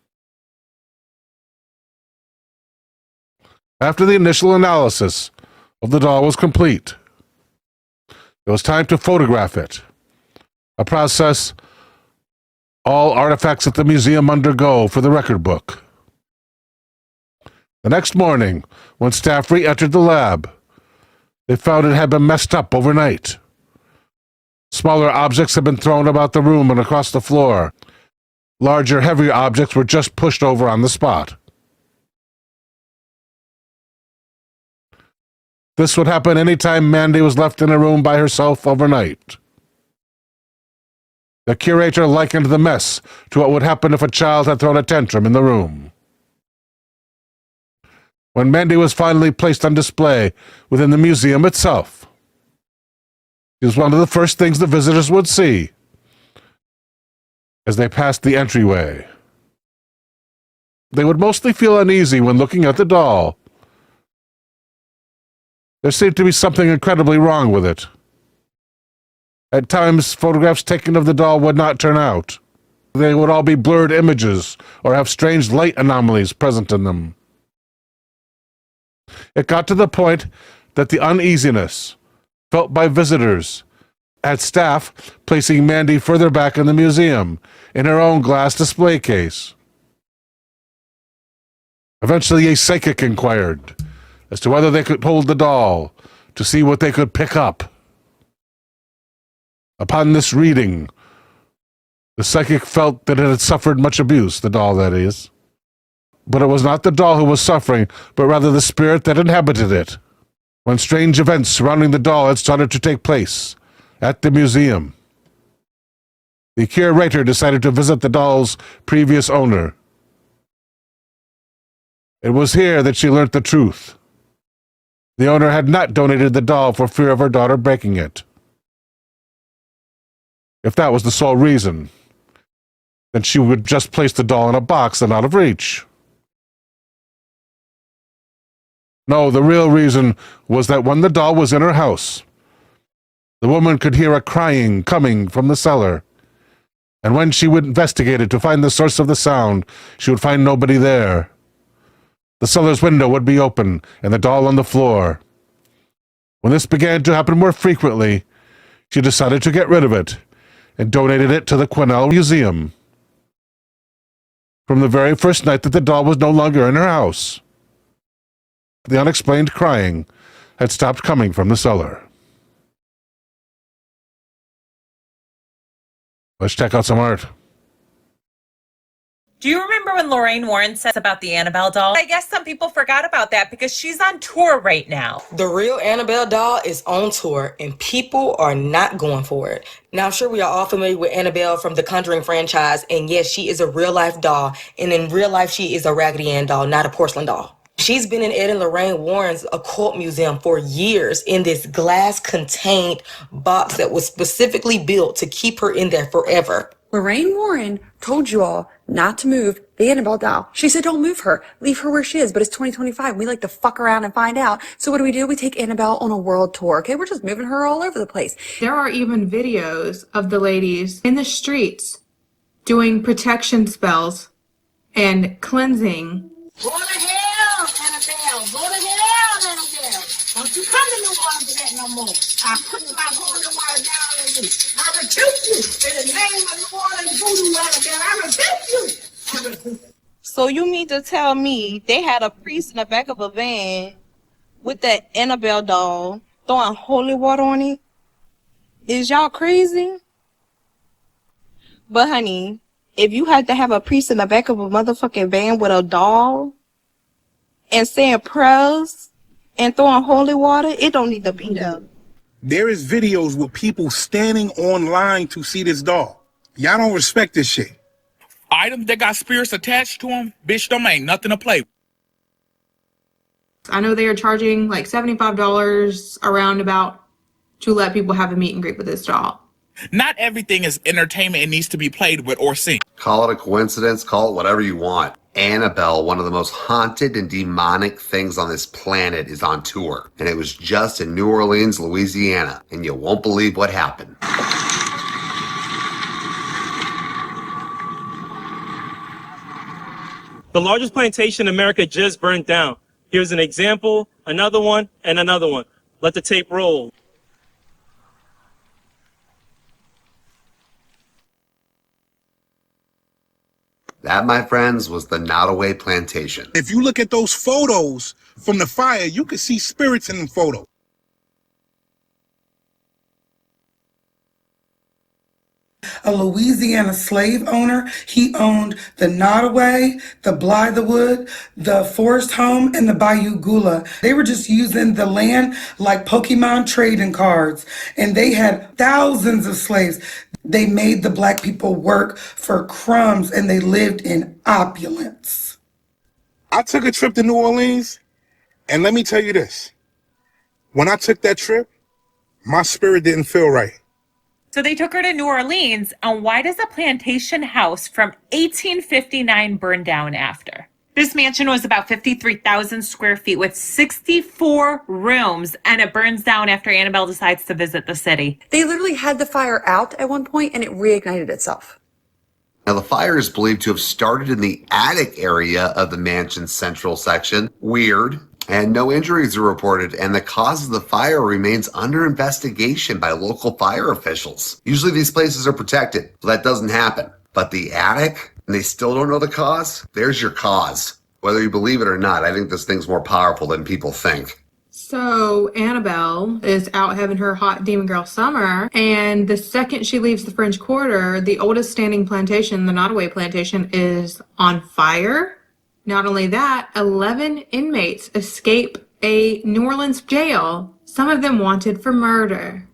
After the initial analysis of the doll was complete, it was time to photograph it, a process all artifacts at the museum undergo for the record book. The next morning, when staff re-entered the lab, they found it had been messed up overnight. Smaller objects had been thrown about the room and across the floor. Larger, heavier objects were just pushed over on the spot. This would happen any time Mandy was left in a room by herself overnight. The curator likened the mess to what would happen if a child had thrown a tantrum in the room. When Mandy was finally placed on display within the museum itself, it was one of the first things the visitors would see as they passed the entryway. They would mostly feel uneasy when looking at the doll. There seemed to be something incredibly wrong with it. At times, photographs taken of the doll would not turn out. They would all be blurred images or have strange light anomalies present in them. It got to the point that the uneasiness felt by visitors had staff placing Mandy further back in the museum in her own glass display case. Eventually, a psychic inquired as to whether they could hold the doll to see what they could pick up. Upon this reading, the psychic felt that it had suffered much abuse, the doll that is. But it was not the doll who was suffering, but rather the spirit that inhabited it. When strange events surrounding the doll had started to take place at the museum, the curator decided to visit the doll's previous owner. It was here that she learnt the truth. The owner had not donated the doll for fear of her daughter breaking it. If that was the sole reason, then she would just place the doll in a box and out of reach. No, the real reason was that when the doll was in her house, the woman could hear a crying coming from the cellar. And when she would investigate it to find the source of the sound, she would find nobody there. The cellar's window would be open and the doll on the floor. When this began to happen more frequently, she decided to get rid of it and donated it to the Quinnell Museum. From the very first night that the doll was no longer in her house, the unexplained crying had stopped coming from the cellar. Let's check out some art. Do you remember when Lorraine Warren says about the Annabelle doll? I guess some people forgot about that because she's on tour right now. The real Annabelle doll is on tour and people are not going for it. Now, I'm sure we are all familiar with Annabelle from the Conjuring franchise, and yes, she is a real life doll, and in real life, she is a Raggedy Ann doll, not a porcelain doll. She's been in Ed and Lorraine Warren's occult museum for years in this glass-contained box that was specifically built to keep her in there forever. Lorraine Warren told you all not to move the Annabelle doll. She said don't move her. Leave her where she is. But it's 2025. We like to fuck around and find out. So what do? We take Annabelle on a world tour. Okay, we're just moving her all over the place. There are even videos of the ladies in the streets doing protection spells and cleansing. Go to hell, Annabelle. Go to hell, Annabelle. Don't you come to New Orleans for that no more. I put my holy water down on you. I rebuke you in the name of New Orleans voodoo, Annabelle. I rebuke you. So you mean to tell me they had a priest in the back of a van with that Annabelle doll throwing holy water on it? Is y'all crazy? But honey, if you had to have a priest in the back of a motherfucking van with a doll and saying prayers and throwing holy water, it don't need to be there. There is videos with people standing online to see this doll. Y'all don't respect this shit. Items that got spirits attached to them, bitch, them ain't nothing to play with. I know they are charging like $75 around about to let people have a meet and greet with this doll. Not everything is entertainment and needs to be played with or seen. Call it a coincidence, call it whatever you want. Annabelle, one of the most haunted and demonic things on this planet, is on tour. And it was just in New Orleans, Louisiana. And you won't believe what happened. The largest plantation in America just burned down. Here's an example, another one, and another one. Let the tape roll. That, my friends, was the Nottoway Plantation. If you look at those photos from the fire, you can see spirits in the photo. A Louisiana slave owner. He owned the Nottoway, the Blythewood, the Forest Home, and the Bayou Gula. They were just using the land like Pokemon trading cards, and they had thousands of slaves. They made the black people work for crumbs, and they lived in opulence. I took a trip to New Orleans, and let me tell you this. When I took that trip, my spirit didn't feel right. So they took her to New Orleans, and why does a plantation house from 1859 burn down after? This mansion was about 53,000 square feet with 64 rooms, and it burns down after Annabelle decides to visit the city. They literally had the fire out at one point, and it reignited itself. Now, the fire is believed to have started in the attic area of the mansion's central section. Weird. And no injuries are reported, and the cause of the fire remains under investigation by local fire officials. Usually these places are protected, so that doesn't happen. But the attic, and they still don't know the cause? There's your cause. Whether you believe it or not, I think this thing's more powerful than people think. So Annabelle is out having her hot demon girl summer, and the second she leaves the French Quarter, the oldest standing plantation, the Nottoway Plantation, is on fire. Not only that, 11 inmates escape a New Orleans jail, some of them wanted for murder.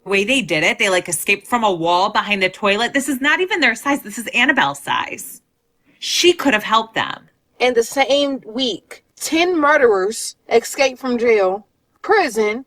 The way they did it, they like escaped from a wall behind a toilet. This is not even their size. This is Annabelle's size. She could have helped them. In the same week, 10 murderers escape from jail, prison,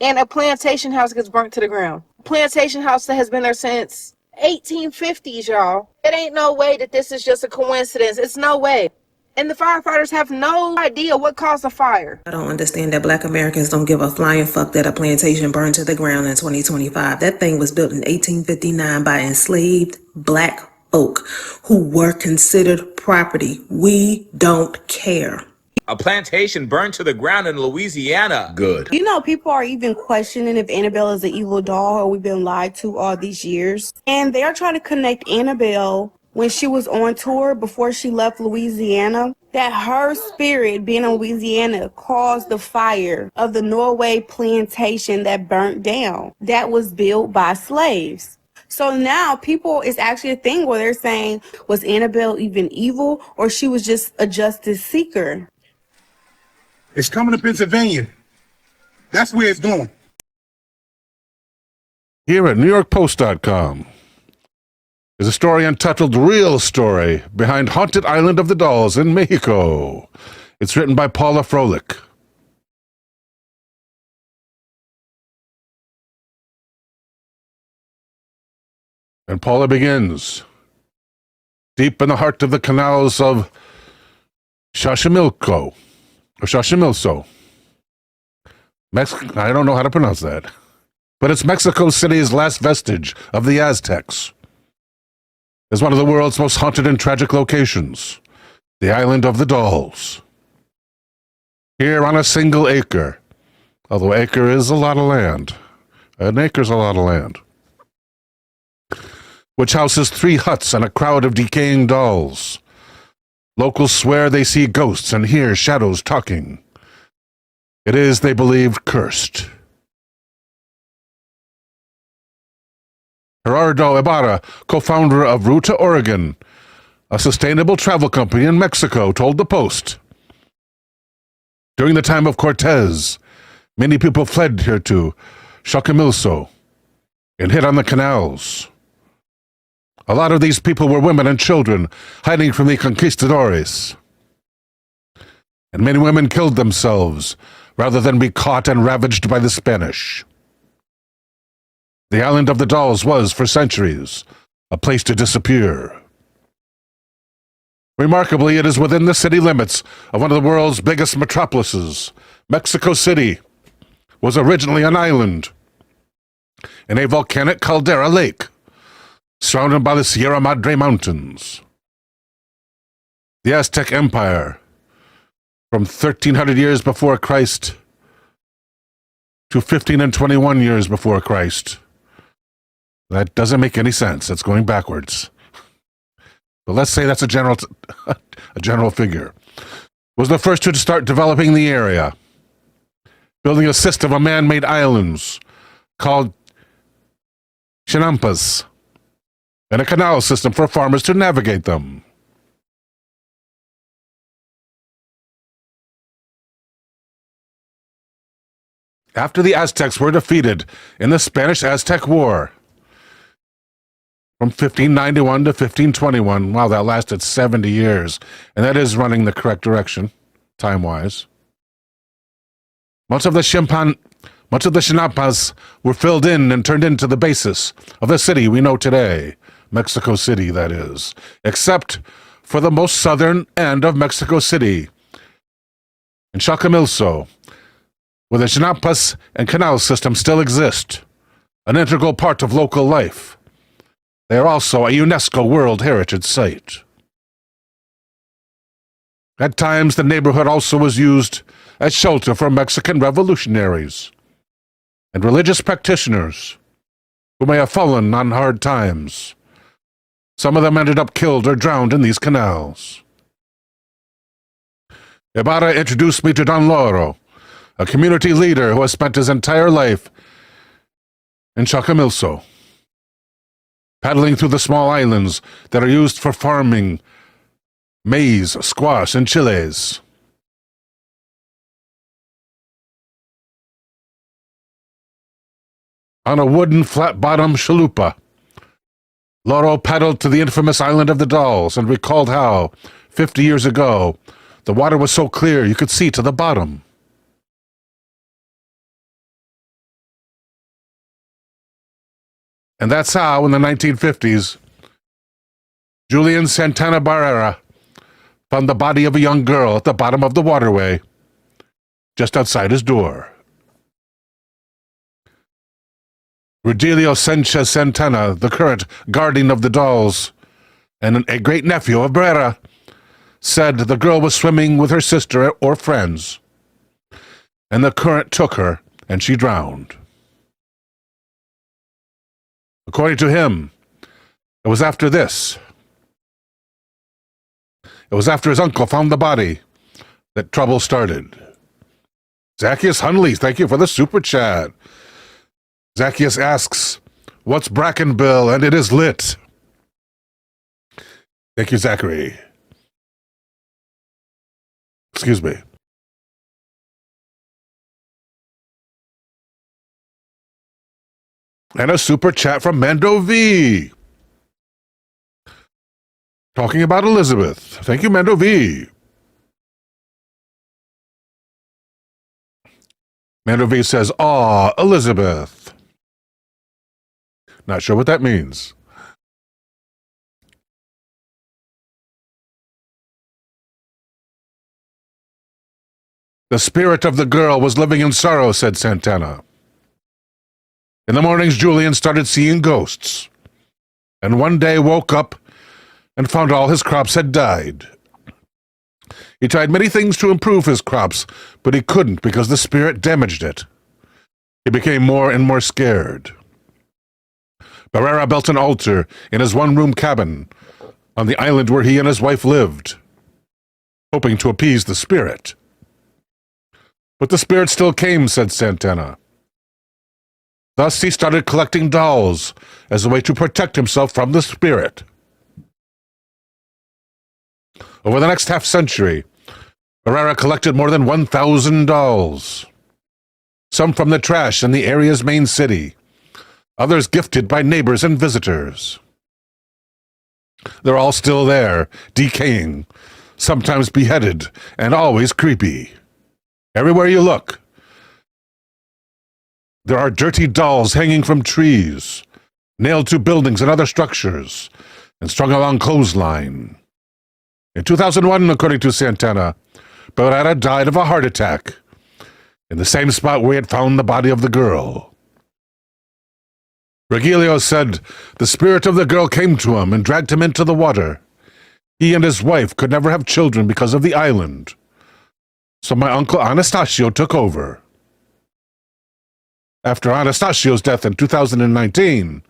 and a plantation house gets burnt to the ground. Plantation house that has been there since 1850s, y'all. It ain't no way that this is just a coincidence. It's no way. And the firefighters have no idea what caused the fire. I don't understand that Black Americans don't give a flying fuck that a plantation burned to the ground in 2025. That thing was built in 1859 by enslaved Black folk who were considered property. We don't care. A plantation burned to the ground in Louisiana. Good. You know, people are even questioning if Annabelle is an evil doll or we've been lied to all these years. And they are trying to connect Annabelle when she was on tour before she left Louisiana, that her spirit being in Louisiana caused the fire of the Norway plantation that burnt down. That was built by slaves. So now people, it's actually a thing where they're saying, was Annabelle even evil or she was just a justice seeker? It's coming to Pennsylvania. That's where it's going. Here at NewYorkPost.com is a story entitled Real Story Behind Haunted Island of the Dolls in Mexico. It's written by Paula Froelich. And Paula begins. Deep in the heart of the canals of Xochimilco, or Xochimilco. I don't know how to pronounce that. But it's Mexico City's last vestige of the Aztecs. It's one of the world's most haunted and tragic locations, the Island of the Dolls. Here on a single acre, although acre is a lot of land, an acre's a lot of land, which houses 3 huts and a crowd of decaying dolls. Locals swear they see ghosts and hear shadows talking. It is, they believe, cursed. Gerardo Ibarra, co-founder of Ruta Oregon, a sustainable travel company in Mexico, told the Post. During the time of Cortez, many people fled here to Xochimilco and hid on the canals. A lot of these people were women and children hiding from the conquistadores. And many women killed themselves rather than be caught and ravaged by the Spanish. The Island of the Dolls was, for centuries, a place to disappear. Remarkably, it is within the city limits of one of the world's biggest metropolises. Mexico City was originally an island in a volcanic caldera lake, surrounded by the Sierra Madre Mountains. The Aztec Empire, from 1300 years before Christ to 15 and 21 years before Christ. That doesn't make any sense. That's going backwards. But let's say that's a general figure. Was the first to start developing the area, building a system of man-made islands called chinampas, and a canal system for farmers to navigate them. After the Aztecs were defeated in the Spanish-Aztec War, from 1591 to 1521, wow, that lasted 70 years, and that is running the correct direction, time-wise. Much of the Chinampas were filled in and turned into the basis of the city we know today, Mexico City, that is, except for the most southern end of Mexico City, in Xochimilco, where the Chinampas and canal system still exist, an integral part of local life. They are also a UNESCO World Heritage Site. At times, the neighborhood also was used as shelter for Mexican revolutionaries and religious practitioners who may have fallen on hard times. Some of them ended up killed or drowned in these canals. Ibarra introduced me to Don Loro, a community leader who has spent his entire life and Chacamilso, paddling through the small islands that are used for farming maize, squash, and chiles. On a wooden flat-bottom chalupa, Loro paddled to the infamous Island of the Dolls and recalled how, 50 years ago, the water was so clear you could see to the bottom. And that's how, in the 1950s, Julian Santana Barrera found the body of a young girl at the bottom of the waterway, just outside his door. Rogelio Sanchez Santana, the current guardian of the dolls, and a great-nephew of Barrera, said the girl was swimming with her sister or friends, and the current took her, and she drowned. According to him, it was after this. It was after his uncle found the body that trouble started. Zacchaeus Hunley, thank you for the super chat. Zacchaeus asks, what's Brackenbill? And it is lit. Thank you, Zachary. Excuse me. And a super chat from Mando V. Talking about Elizabeth. Thank you, Mando V. Mando V says, aw, Elizabeth. Not sure what that means. The spirit of the girl was living in sorrow, said Santana. In the mornings, Julian started seeing ghosts, and one day woke up and found all his crops had died. He tried many things to improve his crops, but he couldn't because the spirit damaged it. He became more and more scared. Barrera built an altar in his one-room cabin on the island where he and his wife lived, hoping to appease the spirit. But the spirit still came, said Santana. Thus he started collecting dolls as a way to protect himself from the spirit. Over the next half-century, Barrera collected more than 1,000 dolls. Some from the trash in the area's main city, others gifted by neighbors and visitors. They're all still there, decaying, sometimes beheaded, and always creepy. Everywhere you look, there are dirty dolls hanging from trees, nailed to buildings and other structures, and strung along clothesline. In 2001, according to Santana, Barrera died of a heart attack in the same spot where he had found the body of the girl. Regilio said the spirit of the girl came to him and dragged him into the water. He and his wife could never have children because of the island. So my uncle Anastasio took over. After Anastasio's death in 2019,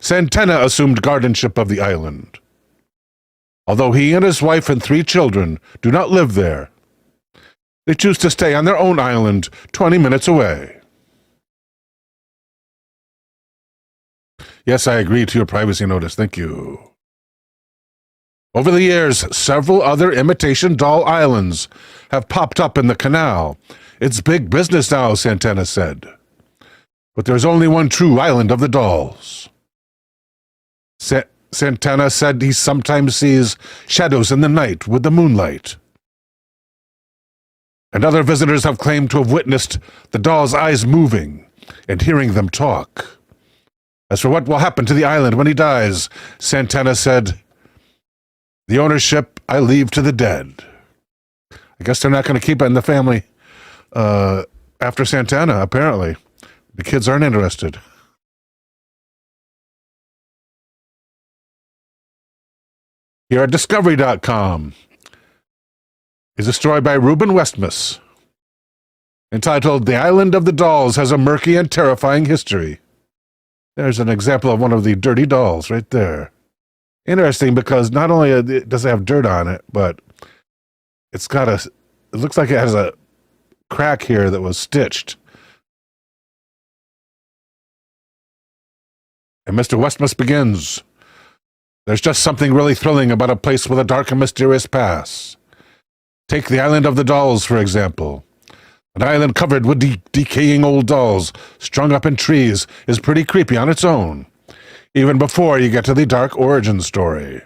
Santana assumed guardianship of the island. Although he and his wife and 3 children do not live there, they choose to stay on their own island 20 minutes away. Yes, I agree to your privacy notice. Thank you. Over the years, several other imitation doll islands have popped up in the canal. It's big business now, Santana said. But there's only one true island of the dolls. Santana said he sometimes sees shadows in the night with the moonlight. And other visitors have claimed to have witnessed the doll's eyes moving and hearing them talk. As for what will happen to the island when he dies, Santana said, the ownership I leave to the dead. I guess they're not going to keep it in the family after Santana, apparently. The kids aren't interested. Here at Discovery.com is a story by Ruben Westmus entitled The Island of the Dolls Has a Murky and Terrifying History. There's an example of one of the dirty dolls right there. Interesting because not only does it have dirt on it, but it looks like it has a crack here that was stitched. And Mr. Westmus begins. There's just something really thrilling about a place with a dark and mysterious past. Take the Island of the Dolls, for example. An island covered with decaying old dolls, strung up in trees, is pretty creepy on its own, even before you get to the dark origin story.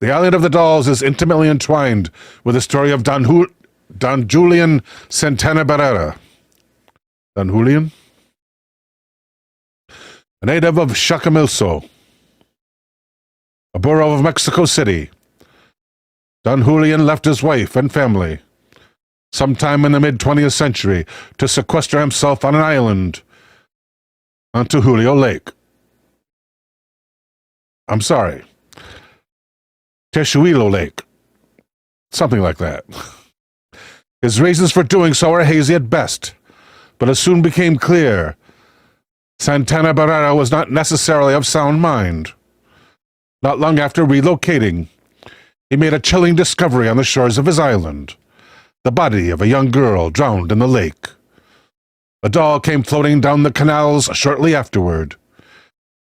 The Island of the Dolls is intimately entwined with the story of Don Julian Santana Barrera. Don Julian? A native of Chacamilso, a borough of Mexico City. Don Julian left his wife and family sometime in the mid-20th century to sequester himself on an island on Julio Lake. I'm sorry, Techuilo Lake. Something like that. His reasons for doing so are hazy at best, but it soon became clear Santana Barrera was not necessarily of sound mind. Not long after relocating, he made a chilling discovery on the shores of his island, the body of a young girl drowned in the lake. A doll came floating down the canals shortly afterward,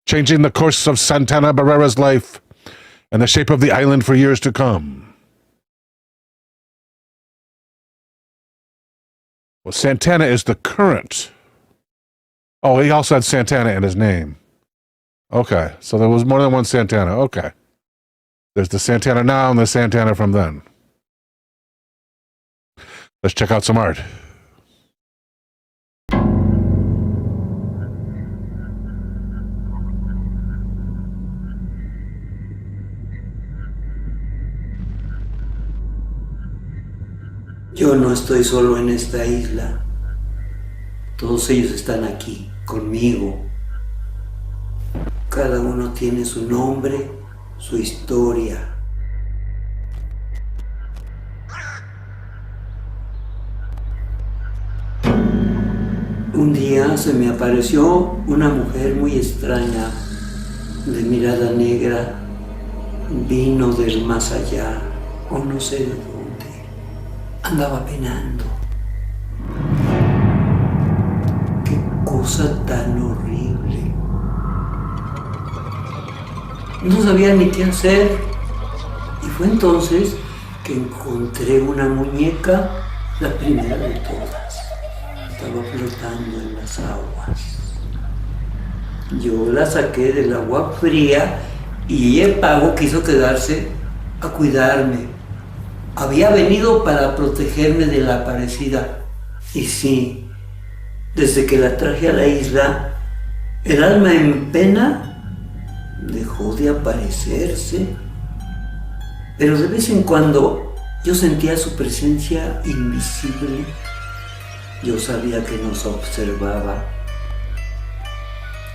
changing the course of Santana Barrera's life and the shape of the island for years to come. Well, Santana is the current. Oh, he also had Santana in his name. Okay, so there was more than one Santana. Okay. There's the Santana now and the Santana from then. Let's check out some art. Yo no estoy solo en esta isla. Todos ellos están aquí, conmigo. Cada uno tiene su nombre, su historia. Un día se me apareció una mujer muy extraña, de mirada negra, vino del más allá, o no sé de dónde. Andaba penando. Qué cosa tan horrible. No sabía ni qué hacer. Y fue entonces que encontré una muñeca, la primera de todas. Estaba flotando en las aguas. Yo la saqué del agua fría y el pavo quiso quedarse a cuidarme. Había venido para protegerme de la aparecida. Y sí, desde que la traje a la isla, el alma en pena dejó de aparecerse. Pero de vez en cuando yo sentía su presencia invisible. Yo sabía que nos observaba.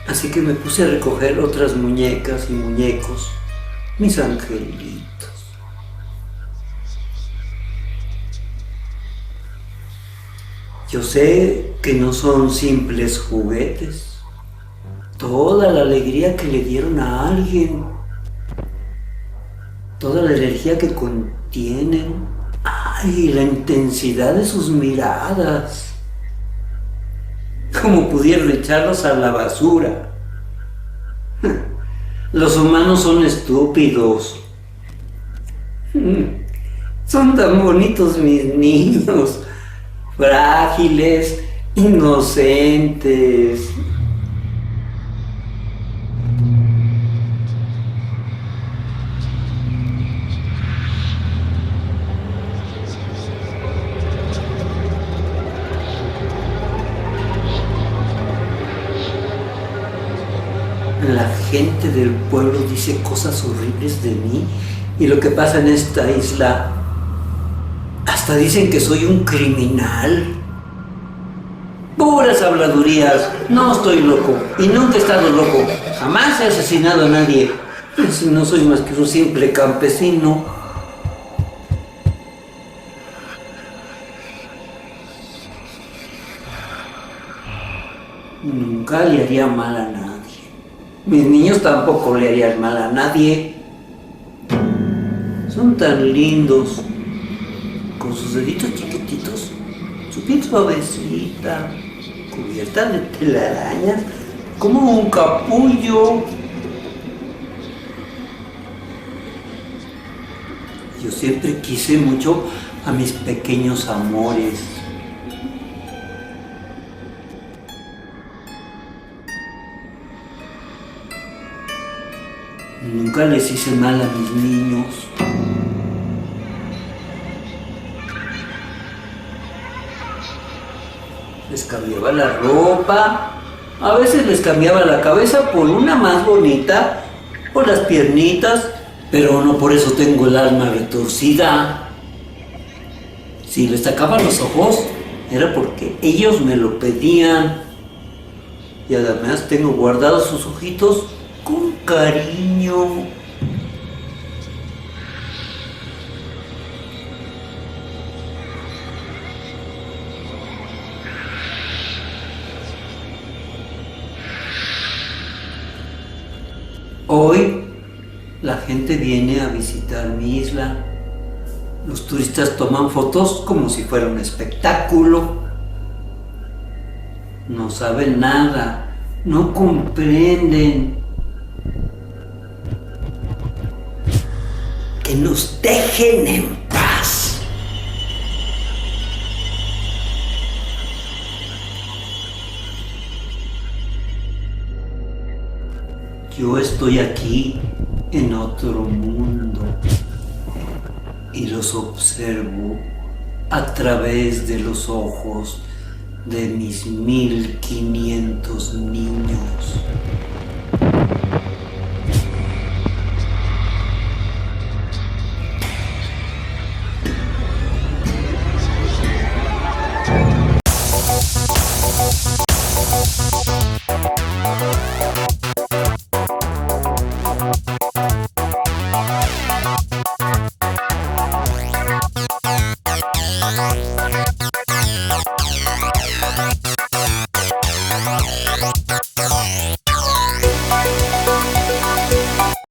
Así que me puse a recoger otras muñecas y muñecos, mis angelitos. Yo sé que no son simples juguetes. Toda la alegría que le dieron a alguien, toda la energía que contienen, ay, la intensidad de sus miradas. ¿Cómo pudieron echarlos a la basura? Los humanos son estúpidos. Son tan bonitos mis niños, frágiles, inocentes. La gente del pueblo dice cosas horribles de mí y lo que pasa en esta isla, hasta dicen que soy un criminal. Puras habladurías, no estoy loco y nunca he estado loco, jamás he asesinado a nadie, si no soy más que un simple campesino. Nunca le haría mal a nadie. Mis niños tampoco le harían mal a nadie. Son tan lindos, con sus deditos chiquititos, su piel suavecita, cubierta de telarañas, como un capullo. Yo siempre quise mucho a mis pequeños amores. Nunca les hice mal a mis niños. Les cambiaba la ropa, a veces les cambiaba la cabeza por una más bonita, o las piernitas, pero no por eso tengo el alma retorcida. Si les sacaba los ojos, era porque ellos me lo pedían. Y además tengo guardados sus ojitos con cariño. Hoy la gente viene a visitar mi isla. Los turistas toman fotos como si fuera un espectáculo. No saben nada, no comprenden. Que nos dejen en paz. Yo estoy aquí en otro mundo y los observo a través de los ojos de mis 1500 niños.